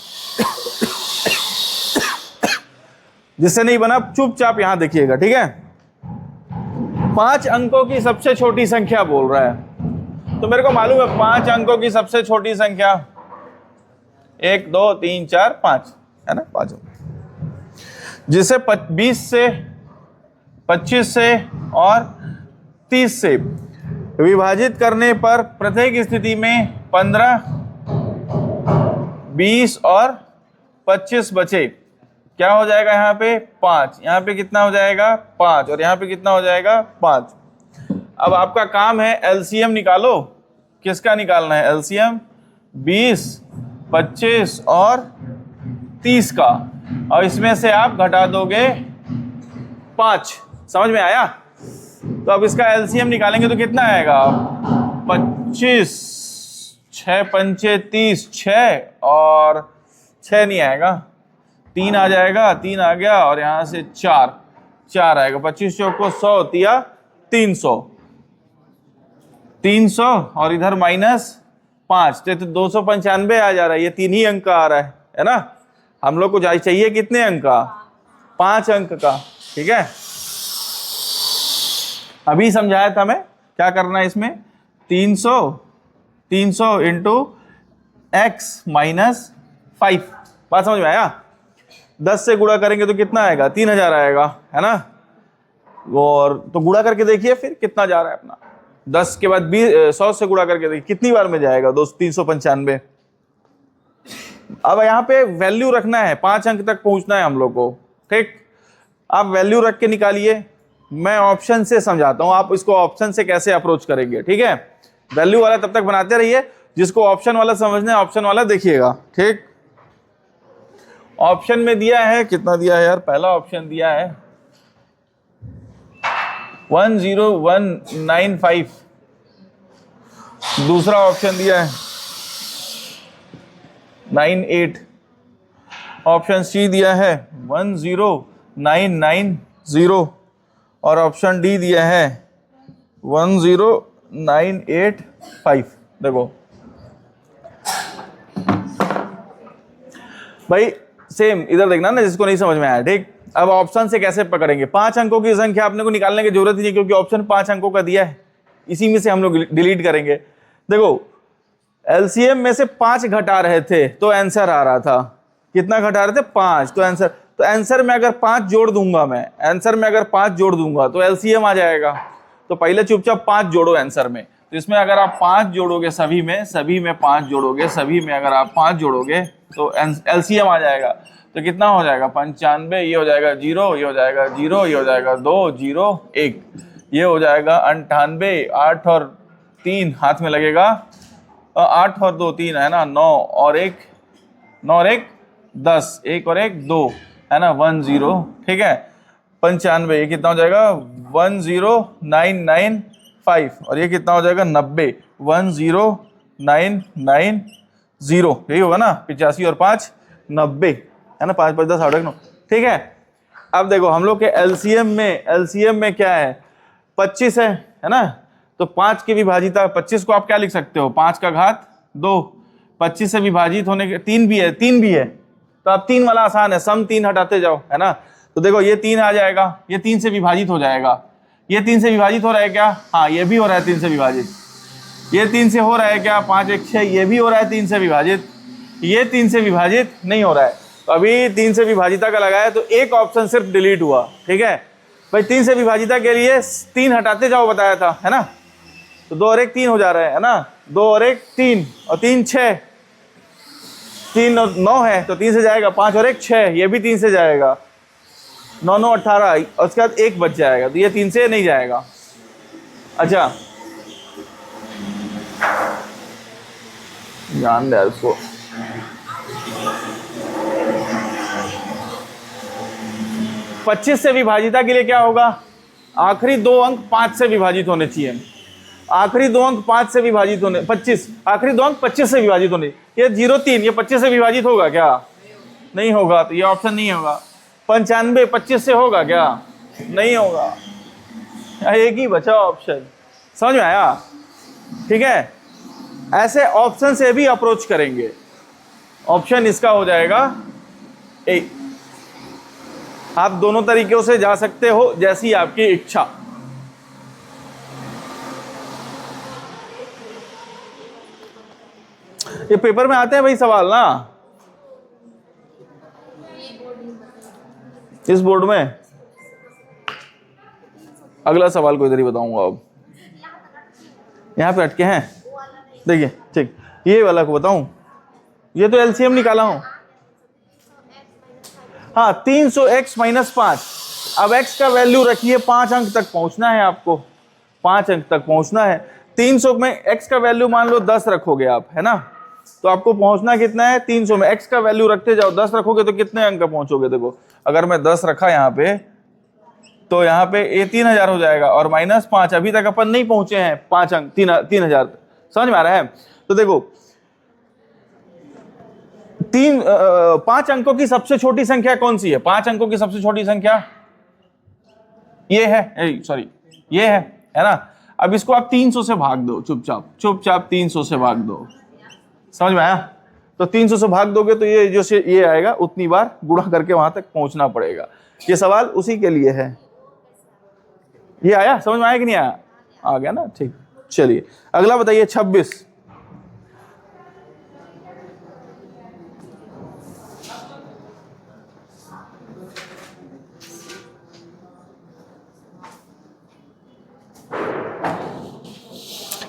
जिससे नहीं बना चुपचाप यहां देखिएगा, ठीक है। 5 अंकों की सबसे छोटी संख्या बोल रहा है, तो मेरे को मालूम है 5 अंकों की सबसे छोटी संख्या 1 2 3 4 5 है ना, 5। जिसे 20 से, 25 से और 30 से विभाजित करने पर प्रत्येक स्थिति में 15, 20 और 25 बचे। क्या हो जाएगा यहाँ पे? 5। यहाँ पे कितना हो जाएगा? 5। और यहाँ पे कितना हो जाएगा? 5। अब आपका काम है एलसीएम निकालो। किसका निकालना है एलसीएम? 20, 25 और 30 का, और इसमें से आप घटा दोगे 5। समझ में आया? तो अब इसका एलसीएम निकालेंगे तो कितना आएगा? 25, 6 पंचे 30, 6 और 6 नहीं आएगा, 3 आ जाएगा, 3 आ गया, और यहाँ से 4 आएगा। 25 चौको 100 तिया 300, 300 और इधर -5, तो 295 आ जा रहा है। ये 3 ही अंक का आ रहा है ना। हम लोग को चाहिए कितने अंक का? 5 अंक का, ठीक है। अभी समझाया था मैं क्या करना है इसमें। 300 इंटू x -5, बात समझ में आया? 10 से गुणा करेंगे तो कितना आएगा? 3000 आएगा, है ना। और तो गुणा करके देखिए फिर कितना जा रहा है अपना। 10 के बाद 100 से गुणा करके देखिए कितनी बार में जाएगा? 395। अब यहाँ पे वैल्यू रखना है, 5 अंक तक पहुंचना है हम लोग को, ठीक। आप वैल्यू रख के निकालिए। मैं ऑप्शन से समझाता हूं, आप इसको ऑप्शन से कैसे अप्रोच करेंगे, ठीक है। वैल्यू वाला तब तक बनाते रहिए, जिसको ऑप्शन वाला समझना है ऑप्शन वाला देखिएगा, ठीक। ऑप्शन में दिया है, कितना दिया है यार? पहला ऑप्शन दिया है 10195, दूसरा ऑप्शन दिया है 98, ऑप्शन सी दिया है 10990, और ऑप्शन डी दिया है 10985। देखो भाई सेम इधर देखना ना, जिसको नहीं समझ में आया, ठीक। अब ऑप्शन से कैसे पकड़ेंगे? 5 अंकों की संख्या अपने को निकालने की जरूरत ही नहीं, क्योंकि ऑप्शन 5 अंकों का दिया है, इसी में से हम लोग डिलीट करेंगे। देखो एलसीएम में से 5 घटा रहे थे तो आंसर आ रहा था। कितना घटा रहे थे? 5। तो आंसर में अगर 5 जोड़ दूंगा मैं, आंसर में अगर 5 जोड़ दूंगा तो एलसीएम आ जाएगा। तो पहले चुपचाप 5 जोड़ो आंसर में। तो इसमें अगर आप 5 जोड़ोगे, सभी में 5 जोड़ोगे, सभी में अगर आप 5 जोड़ोगे तो एलसीएम आ जाएगा। तो कितना हो जाएगा? 95, ये हो जाएगा 0, ये हो जाएगा 0, ये हो जाएगा 2, 0, 1, ये हो जाएगा 98, 8 और 3 हाथ में लगेगा, 8 और 2 3 है ना, 9 और 1 10, 1 और 1 2 है ना, 10, ठीक है। 95, ये कितना हो जाएगा? 10995, और ये कितना हो जाएगा? 90, 10990, यही होगा ना। 85 और 5 90 है ना, 5 5 10 8 9, ठीक है। अब देखो हम लोग के एलसीएम में क्या है? 25 है ना। तो 5 की विभाजिता, 25 को आप क्या लिख सकते हो? 5 का घात 2। 25 से विभाजित होने के 3 भी है, तो अब 3 वाला आसान है, सम 3 हटाते जाओ, है ना। तो देखो ये 3 आ जाएगा, ये 3 से विभाजित हो जाएगा। ये 3 से विभाजित हो रहा है क्या? हाँ, ये भी हो रहा है 3 से विभाजित। ये 3 से हो रहा है क्या? 5 1 6, ये भी हो रहा है 3 से विभाजित। ये 3 से विभाजित नहीं हो रहा है, तो अभी 3 से विभाजिता का लगाया तो एक ऑप्शन सिर्फ डिलीट हुआ, ठीक है भाई। 3 से विभाजिता के लिए 3 हटाते जाओ बताया था, है ना। तो 2 और 1 3 हो जा रहा है ना, 2 और 1 3, और 3 6, 3 और 9 है, तो 3 से जाएगा। 5 और 1 6, ये भी 3 से जाएगा। 9 9 18, और उसके बाद 1 बच जाएगा, तो ये 3 से नहीं जाएगा। अच्छा ध्यान दे इसको। पच्चीस से विभाजिता के लिए क्या होगा, आखिरी दो अंक 5 से विभाजित होने चाहिए। आखिरी दो अंक 5 से विभाजित होने, 25, आखिरी दो अंक 25 से विभाजित होने। ये 03 ये 25 से विभाजित होगा क्या, नहीं होगा, तो ये ऑप्शन नहीं होगा। 95 25 से होगा क्या, नहीं होगा, एक ही बचा ऑप्शन। समझ में आया, ठीक है। ऐसे ऑप्शन से भी अप्रोच करेंगे। ऑप्शन इसका हो जाएगा ए। आप दोनों तरीकों से जा सकते हो, जैसी आपकी इच्छा। ये पेपर में आते हैं भाई सवाल ना, इस बोर्ड में। अगला सवाल को इधर ही बताऊंगा। अब यहां पे अटके हैं, देखिए ठीक, ये वाला को बताऊं, ये तो एलसीएम निकाला हूं। हाँ 300x माइनस 5। अब x का वैल्यू रखिए, 5 अंक तक पहुंचना है आपको, 5 अंक तक पहुंचना है। 300 में x का वैल्यू मान लो 10 रखोगे आप, है ना, तो आपको पहुंचना कितना है 300 में। x का वैल्यू रखते जाओ, 10 रखोगे तो कितने अंक पहुंचोगे। देखो अगर मैं 10 रखा यहाँ पे, तो यहाँ पे ये 3000 हो जाएगा, और माइनस 5 अभी तक अपन नहीं पहुंचे हैं 5 अंक 3000। समझ में आ रहा है। तो देखो 5 अंकों की सबसे छोटी संख्या कौन सी है, 5 अंकों की सबसे छोटी संख्या ये है, सॉरी ये है ना। अब इसको आप 300 से भाग दो, चुपचाप 300 से भाग दो। समझ में आया। तो 300 से भाग दोगे तो ये जो से ये आएगा, उतनी बार गुणा करके वहां तक पहुंचना पड़ेगा। ये सवाल उसी के लिए है। ये आया, समझ में आया कि नहीं आया, आ गया ना, ठीक। चलिए अगला बताइए 26।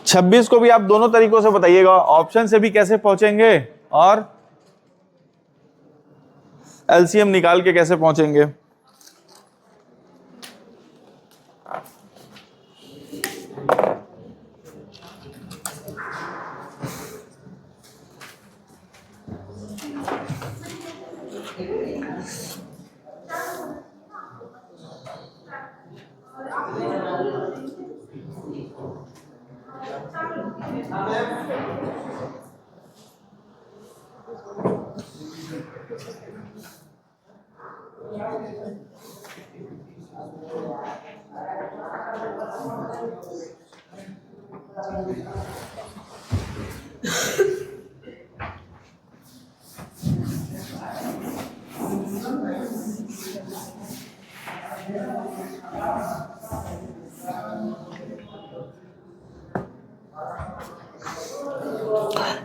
छब्बीस को भी आप दोनों तरीकों से बताइएगा, ऑप्शन से भी कैसे पहुंचेंगे और एलसीएम निकाल के कैसे पहुंचेंगे।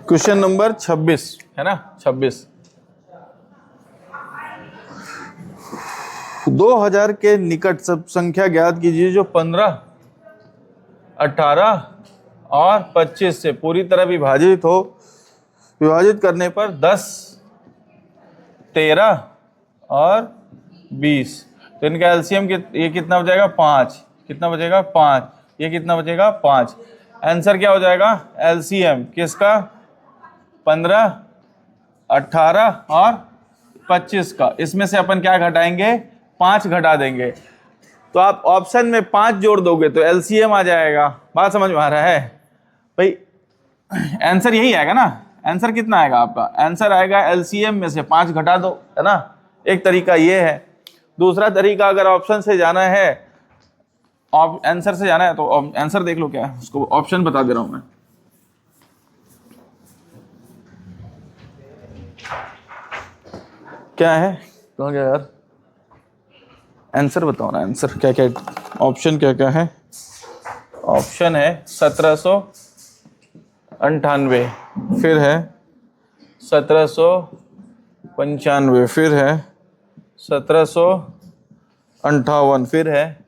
क्वेश्चन नंबर 26 है ना, 26। 2000 के निकट सब संख्या ज्ञात कीजिए जो 15, 18 और 25 से पूरी तरह विभाजित हो। विभाजित करने पर 10, 13 और 20। तो इनका एलसीएम ये कितना बचेगा 5। कितना बचेगा 5। ये कितना बचेगा 5। आंसर क्या हो जाएगा एलसीएम किसका 15, 18 और 25 का। इसमें से अपन क्या घटाएंगे 5 घटा देंगे। तो आप ऑप्शन में 5 जोड़ दोगे तो एलसीएम आ जाएगा। बात समझ में आ रहा है भाई। आंसर यही आएगा ना। आंसर कितना आएगा आपका, आंसर आएगा एलसीएम में से 5 घटा दो, है ना। एक तरीका ये है। दूसरा तरीका अगर ऑप्शन से जाना है, आंसर से जाना है तो आंसर देख लो क्या है, उसको ऑप्शन बता दे रहा हूं मैं। क्या है कहाँ गया यार, आंसर बताओ ना। आंसर क्या क्या, ऑप्शन क्या क्या है। ऑप्शन है 1798, फिर है 1795, फिर है 1758, फिर है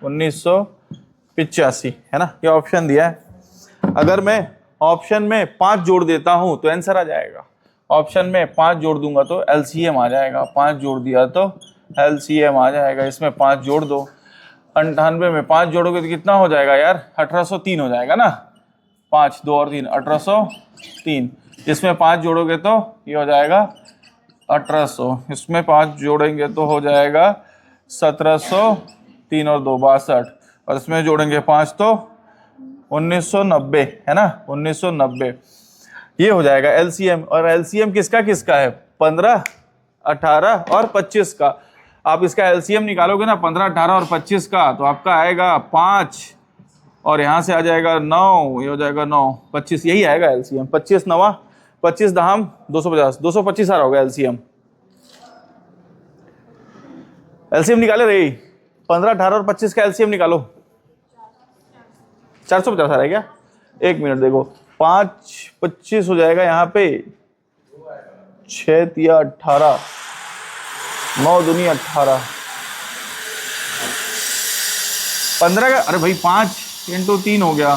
1985, है ना। ये ऑप्शन दिया है। अगर मैं ऑप्शन में 5 जोड़ देता हूं तो आंसर आ जाएगा। ऑप्शन में 5 जोड़ दूंगा तो एलसीएम आ जाएगा। 5 जोड़ दिया तो एलसीएम आ जाएगा। इसमें 5 जोड़ दो। 98 में 5 जोड़ोगे तो कितना हो जाएगा यार, 1803 हो जाएगा ना। 5 2 और 3 1803। इसमें 5 जोड़ोगे तो ये हो जाएगा 1800, इसमें 5 जोड़ेंगे तो हो जाएगा 1700, 3 और 2 62, और इसमें जोड़ेंगे 5 तो 1990 है ना, 1990। ये हो जाएगा एलसीएम। और एलसीएम किसका किसका है, 15, 18 और 25 का। आप इसका एलसीएम निकालोगे ना 15, 18 और 25 का, तो आपका आएगा 5 और यहाँ से आ जाएगा 9, ये हो जाएगा 9, 25, यही आएगा एलसीएम। 25 9 25 दहाम 250, 225 आ रहा होगा एलसीएम। एलसीएम निकाले रही, 15, 18 और 25 का एलसीएम निकालो। 450 आ रहा है क्या? एक मिनट देखो, 5 25 हो जाएगा यहाँ पे, 6 तिया 18, 9 दूनी 18, 15 का, अरे भाई 5 इंटू 3 हो गया,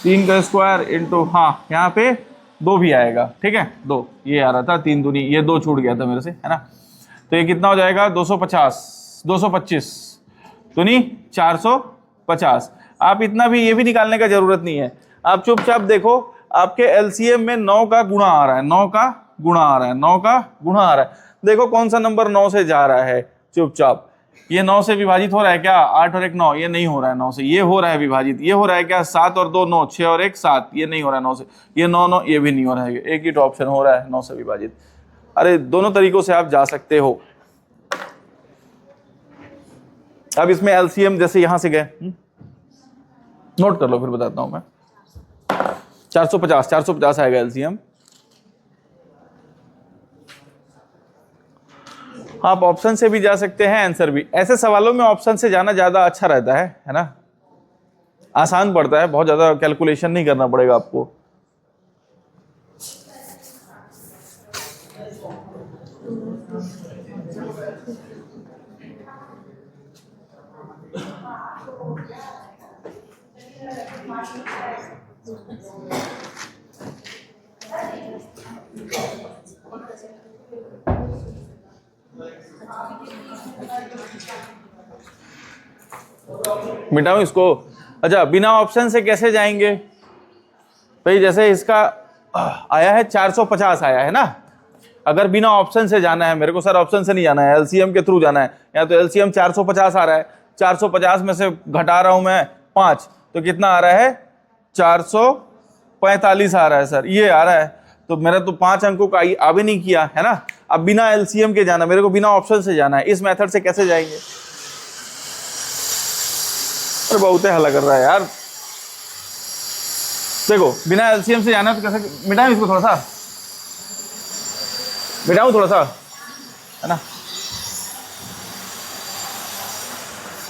3 का स्क्वायर इंटू, हाँ यहाँ पे 2 भी आएगा, ठीक है 2, ये आ रहा था 3 दूनी, ये 2 छूट गया था मेरे से, है ना। तो ये कितना हो जाएगा 250, 225 दूनी 450। आप इतना भी ये भी निकालने का जरूरत नहीं है, आप चुपचाप देखो आपके एलसीएम में 9 का गुणा आ रहा है, 9 का गुणा आ रहा है, 9 का गुणा आ रहा है। देखो कौन सा नंबर 9 से जा रहा है, चुपचाप। ये 9 से विभाजित हो रहा है क्या, 8 और 1 9, ये नहीं हो रहा है 9 से, ये हो रहा है विभाजित। ये हो रहा है क्या, 7 और 2 9, 6 और 1 7, ये नहीं हो रहा है 9 से, ये 9 9, ये भी नहीं हो रहा है, एक ही तो ऑप्शन हो रहा है 9 से विभाजित। अरे दोनों तरीकों से आप जा सकते हो। अब इसमें एलसीएम जैसे यहां से गए, नोट कर लो फिर बताता हूं मैं। 450 आएगा एलसीएम। आप ऑप्शन से भी जा सकते हैं, आंसर भी। ऐसे सवालों में ऑप्शन से जाना ज्यादा अच्छा रहता है ना, आसान पड़ता है, बहुत ज्यादा कैलकुलेशन नहीं करना पड़ेगा आपको। मिटाऊं इसको। अच्छा, बिना ऑप्शन से कैसे जाएंगे भाई? जैसे इसका आया है 450 आया है ना, अगर बिना ऑप्शन से जाना है, मेरे को सर ऑप्शन से नहीं जाना है, एलसीएम के थ्रू जाना है, या तो एलसीएम 450 आ रहा है, 450 में से घटा रहा हूं मैं 5, तो कितना आ रहा है 445 आ रहा है सर, ये आ रहा है। तो मेरा तो 5 अंकों का आ भी नहीं किया है ना। अब बिना एलसीएम के जाना, मेरे को बिना ऑप्शन से जाना है, इस मेथड से कैसे जाएंगे? अरे बहुत हल्ला कर रहा है यार। देखो बिना एलसीएम से जाना तो कैसे, मिटाऊं इसको थोड़ा सा, मिटाऊं थोड़ा सा, है ना।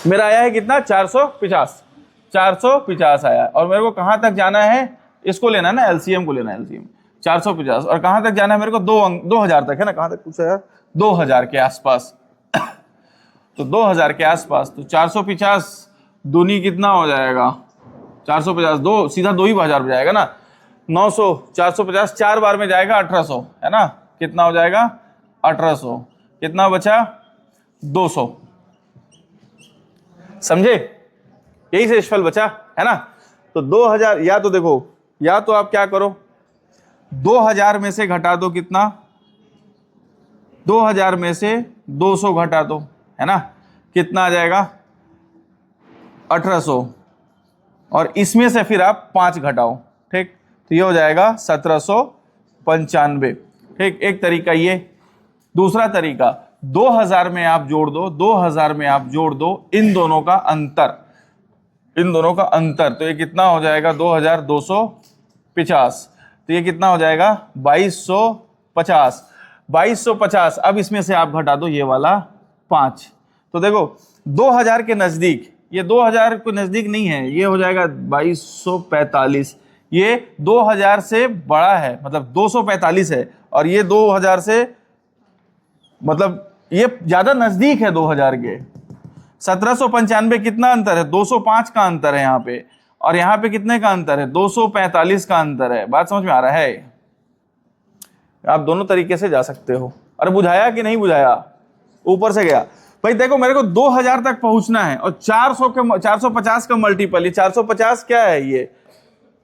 मेरा आया है कितना 450 आया, और मेरे को कहां तक जाना है, इसको लेना है ना, एलसीएम को लेना है, एलसीएम 450, और कहां तक जाना है मेरे को, 2000 तक है ना, कहां तक पूछा यार, 2000 के आसपास। तो 2000 के आसपास, तो 450 दूनी कितना हो जाएगा, 450 दो सीधा 2 ही हजार हो जाएगा ना, 900, 450 4 बार में जाएगा 1800, है ना, कितना हो जाएगा 1800, कितना बचा 200, समझे, यही शेषफल बचा है ना। तो 2000, या तो देखो, या तो आप क्या करो, 2000 में से घटा दो कितना, 2000 में से 200 घटा दो, है ना, कितना आ जाएगा 1800, और इसमें से फिर आप 5 घटाओ, ठीक, तो ये हो जाएगा 1795, ठीक। एक तरीका ये। दूसरा तरीका, 2000 में आप जोड़ दो, 2000 में आप जोड़ दो इन दोनों का अंतर, इन दोनों का अंतर, तो ये कितना हो जाएगा 2250, तो ये कितना हो जाएगा 2250, 2250। अब इसमें से आप घटा दो ये वाला 5, तो देखो 2000 के नजदीक, ये 2000 को नजदीक नहीं है, ये हो जाएगा 2245, ये 2000 से बड़ा है, मतलब 245 है, और ये 2000 से मतलब ये ज्यादा नजदीक है 2000 के। 1795 कितना अंतर है, 205 का अंतर है यहाँ पे, और यहाँ पे कितने का अंतर है, 245 का अंतर है। बात समझ में आ रहा है? आप दोनों तरीके से जा सकते हो। अरे बुझाया कि नहीं बुझाया? ऊपर से गया। भाई देखो मेरे को 2000 तक पहुंचना है और 450 का मल्टीपल, ये 450 क्या है,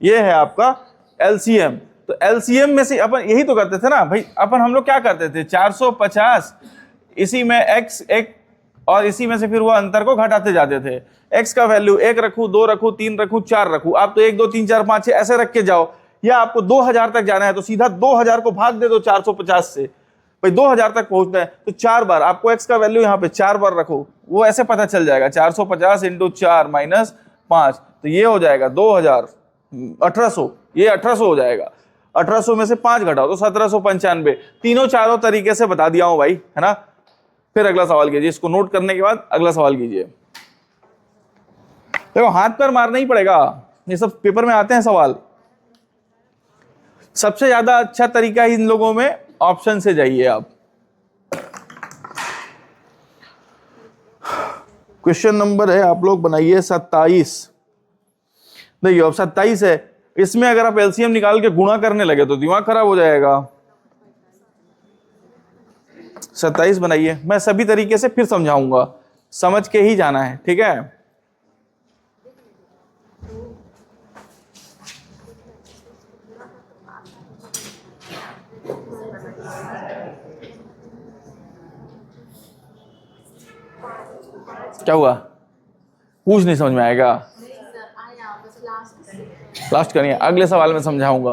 ये है आपका एलसीएम। तो एलसीएम में से अपन यही तो करते थे ना भाई, अपन हम लोग क्या करते थे, 450 इसी में x एक और इसी में से फिर वो अंतर को घटाते जाते थे। x का वैल्यू 1 रखूं, 2 रखूं, 3 रखूं, 4 रखूं, आप तो 1 2 3 4 5 6 ऐसे रख के जाओ। या आपको 2000 तक जाना है तो सीधा 2000 को भाग दे दो 450 से, भाई 2000 तक पहुंचना है तो 4 बार आपको x का वैल्यू यहाँ पे 4 बार रखो, वो ऐसे पता चल जाएगा 450 इंटू 4 माइनस 5, तो ये हो जाएगा 2000 1800, ये 1800 हो जाएगा। 1800 में से 5 घटाओ तो 1795। तीनों चारों तरीके से बता दिया हूं भाई, है ना। फिर अगला सवाल कीजिए, इसको नोट करने के बाद अगला सवाल कीजिए। देखो हाथ पर मारना ही पड़ेगा, ये सब पेपर में आते हैं सवाल। सबसे ज्यादा अच्छा तरीका इन लोगों में ऑप्शन से जाइए आप। क्वेश्चन नंबर है, आप लोग बनाइए 27। देखिए अब 27 है, इसमें अगर आप एलसीएम निकाल के गुणा करने लगे तो दिमाग खराब हो जाएगा। 27 बनाइए, मैं सभी तरीके से फिर समझाऊंगा, समझ के ही जाना है, ठीक है। क्या हुआ, कुछ नहीं समझ में आएगा, लास्ट करिए, अगले सवाल में समझाऊंगा,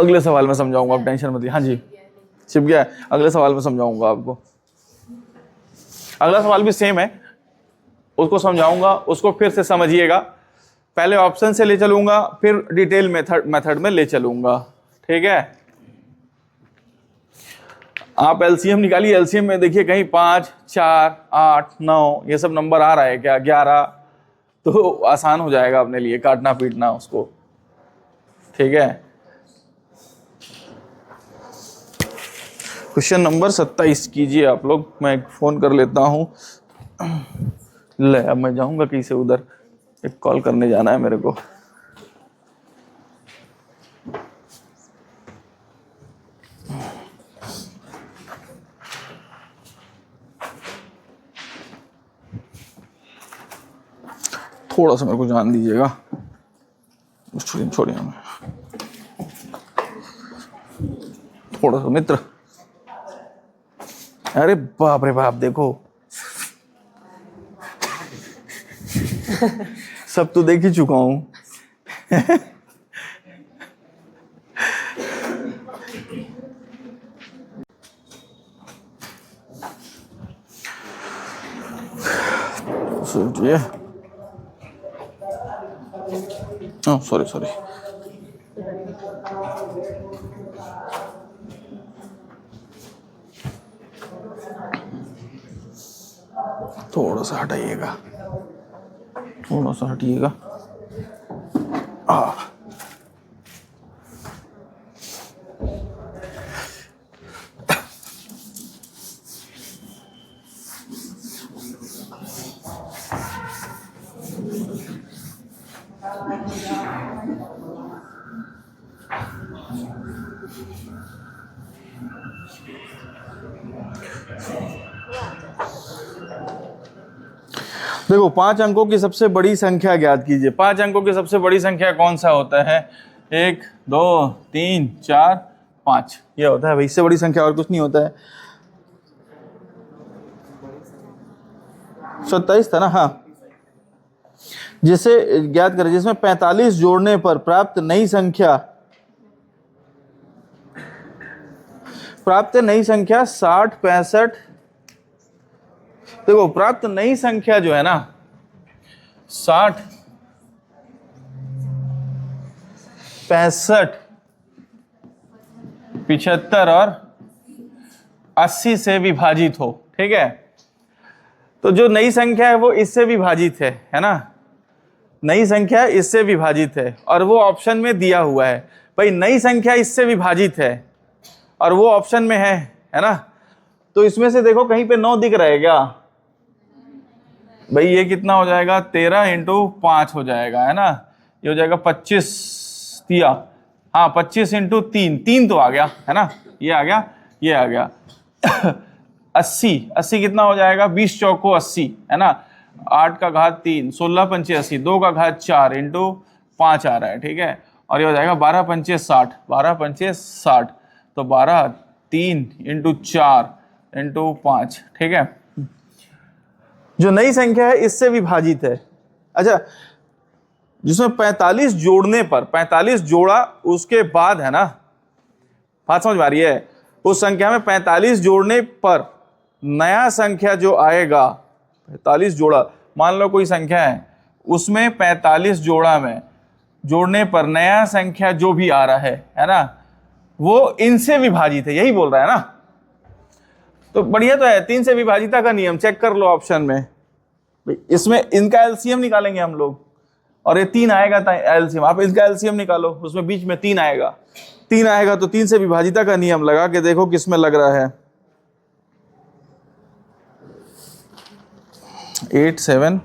अगले सवाल में समझाऊंगा, आप टेंशन मत लीजिए। हाँ जी छिप गया है, अगले सवाल में समझाऊंगा आपको। अगला सवाल भी सेम है, उसको समझाऊंगा, उसको फिर से समझिएगा। पहले ऑप्शन से ले चलूंगा, फिर डिटेल मेथड में ले चलूंगा, ठीक है। आप एलसीएम निकालिए, एलसीएम में देखिए कहीं 5 4 8 9 ये सब नंबर आ रहा है क्या, 11, तो आसान हो जाएगा अपने लिए काटना पीटना उसको, ठीक है। क्वेश्चन नंबर 27 कीजिए आप लोग, मैं एक फोन कर लेता हूं। ले अब मैं जाऊंगा कैसे उधर, एक कॉल करने जाना है मेरे को। थोड़ा सा मेरे को जान दीजिएगा, छोड़िए थोड़ा सा मित्र। अरे बाप रे बाप, देखो सब तो देख ही चुका हूं। सोचिए, सॉरी थोड़ा सा हटाइएगा, थोड़ा सा हटिएगा। देखो 5 अंकों की सबसे बड़ी संख्या ज्ञात कीजिए। 5 अंकों की सबसे बड़ी संख्या कौन सा होता है, 1 2 3 4 5, ये होता है भाई, इससे बड़ी संख्या और कुछ नहीं होता है। 27 था ना, हाँ। जिसे ज्ञात करें जिसमें 45 जोड़ने पर प्राप्त नई संख्या 60 65। देखो प्राप्त नई संख्या जो है ना 60 65 75 और 80 से विभाजित हो, ठीक है। तो जो नई संख्या है वो इससे विभाजित है ना, नई संख्या इससे विभाजित है और वो ऑप्शन में दिया हुआ है। भाई नई संख्या इससे विभाजित है और वो ऑप्शन में है ना। तो इसमें से देखो कहीं पे 9 दिख रहा है क्या भाई, ये कितना हो जाएगा, 13 इंटू 5 हो जाएगा, है ना। ये हो जाएगा 25 दिया, हाँ 25 इंटू 3 तो आ गया, है ना, ये आ गया, ये आ गया। 80, 80 कितना हो जाएगा, 20 चौको 80 है ना, 8 का घात 3, 16 पंचे 80, 2 का घात 4 इंटू 5 आ रहा है, ठीक है। और ये हो जाएगा 12 पंचे 60, 12 पंचे 60, तो 12 3 इंटू 4 इंटू 5, ठीक है। जो नई संख्या है इससे विभाजित है। अच्छा, जिसमें 45 जोड़ने पर, 45 जोड़ा उसके बाद है ना, बात समझ में आ रही है, उस संख्या में 45 जोड़ने पर नया संख्या जो आएगा, 45 जोड़ा, मान लो कोई संख्या है उसमें 45 जोड़ा में जोड़ने पर नया संख्या जो भी आ रहा है ना, वो इनसे विभाजित है, यही बोल रहा है ना। तो बढ़िया तो है, 3 से विभाजिता का नियम चेक कर लो ऑप्शन में, इसमें इनका एलसीएम निकालेंगे हम लोग, और ये 3 आएगा था एलसीएम, आप इसका एलसीएम निकालो, उसमें बीच में 3 आएगा, 3 आएगा तो 3 से विभाजिता का नियम लगा के देखो किसमें लग रहा है। 8 7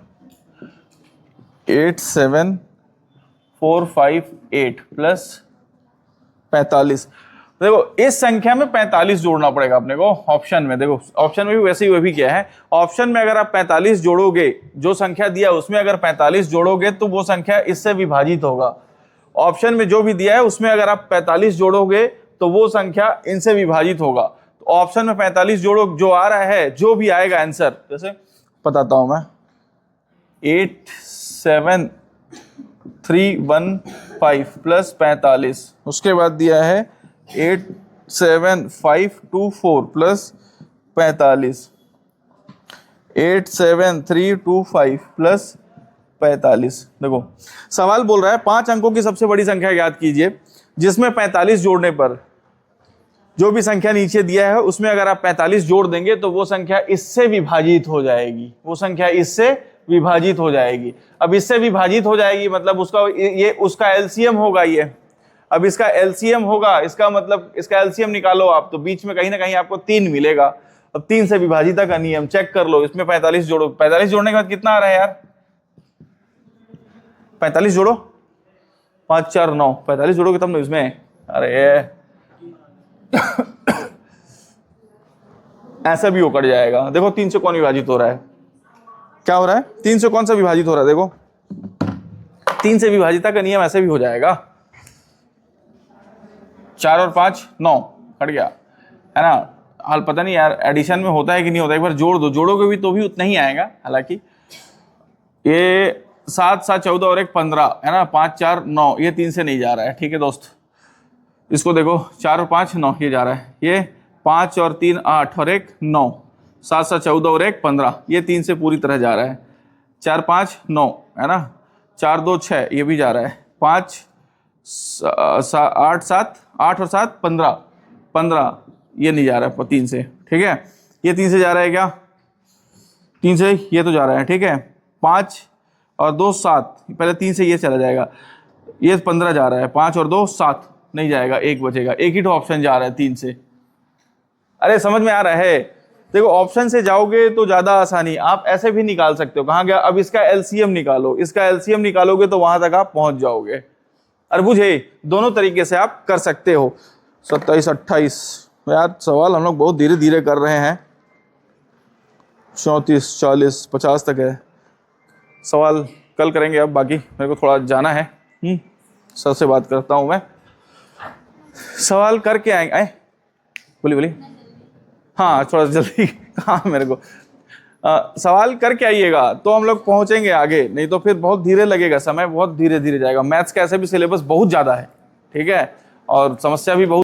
4 5 8 प्लस 45। देखो इस संख्या में 45 जोड़ना पड़ेगा अपने को ऑप्शन में। देखो ऑप्शन में भी वैसे ही वो भी क्या है, ऑप्शन में अगर आप 45 जोड़ोगे, जो संख्या दिया उसमें अगर 45 जोड़ोगे तो वो संख्या इससे विभाजित होगा। ऑप्शन में जो भी दिया है उसमें अगर आप 45 जोड़ोगे तो वो संख्या इनसे विभाजित होगा। तो ऑप्शन में 45 जोड़ो, जो आ रहा है, जो भी आएगा आंसर, जैसे बताता हूं मैं, 8 7 3 1 5 प्लस 45, उसके बाद दिया है 8 7 5 2 4 प्लस 45, 8 7 3 2 5 प्लस 45। देखो सवाल बोल रहा है 5 अंकों की सबसे बड़ी संख्या याद कीजिए जिसमें 45 जोड़ने पर, जो भी संख्या नीचे दिया है उसमें अगर आप 45 जोड़ देंगे तो वो संख्या इससे विभाजित हो जाएगी, वो संख्या इससे विभाजित हो जाएगी। अब इससे विभाजित हो जाएगी मतलब उसका ये उसका एलसीएम होगा ये। अब इसका एलसीएम होगा, इसका मतलब इसका एलसीएम निकालो आप, तो बीच में कहीं ना कहीं आपको 3 मिलेगा। अब 3 से विभाजिता का नियम चेक कर लो, इसमें 45 जोड़ो, 45 जोड़ने के बाद कितना आ रहा है यार, 45 जोड़ो, 5 4 9, 45 जोड़ोगे तब ना इसमें, अरे ऐसा भी वो कट जाएगा। देखो 3 से कौन विभाजित हो रहा है, क्या हो रहा है, 3 से कौन सा विभाजित हो रहा है, देखो 3 से विभाजिता का नियम ऐसे भी हो जाएगा, 4 और 5 9 कट गया, है ना। हाल पता नहीं यार एडिशन में होता है कि नहीं होता, एक बार जोड़ दो, जोड़ोगे भी तो भी उतना ही आएगा। हालांकि ये 7 7 14 और 1 15 है ना, 5 4 9, ये 3 से नहीं जा रहा है, ठीक है दोस्त। इसको देखो 4 और 5 9, ये जा रहा है, ये 5 और 3 8 और 1 9, 7 7 14 और 1 15, ये 3 से पूरी तरह जा रहा है, 4 5 9 है ना, 4 2 6, ये भी जा रहा है, 5 8 7 8 और 7 15 15, ये नहीं जा रहा है 3 से, ठीक है। ये 3 से जा रहा है क्या, 3 से ये तो जा रहा है, ठीक है। 5 और 2 7, पहले 3 से ये चला जाएगा, ये 15 जा रहा है, 5 और 2 7 नहीं जाएगा, 1 बचेगा, एक ही तो ऑप्शन जा रहा है 3 से। अरे समझ में आ रहा है, देखो ऑप्शन से जाओगे तो ज्यादा आसानी, आप ऐसे भी निकाल सकते हो। कहाँ गया, अब इसका एलसीएम निकालो, इसका एलसीएम निकालोगे तो वहां तक आप पहुंच जाओगे। अरे बुझे, दोनों तरीके से आप कर सकते हो। 27 28, यार सवाल हम लोग बहुत धीरे धीरे कर रहे हैं, 34 40 50 तक है सवाल, कल करेंगे। अब बाकी मेरे को थोड़ा जाना है, सर से बात करता हूं मैं, सवाल करके आएंगे। बोली बोली, हाँ थोड़ा जल्दी कहाँ मेरे को, सवाल करके आइएगा तो हम लोग पहुंचेंगे आगे, नहीं तो फिर बहुत धीरे लगेगा, समय बहुत धीरे धीरे जाएगा। मैथ्स का ऐसे भी सिलेबस बहुत ज़्यादा है, ठीक है, और समस्या भी बहुत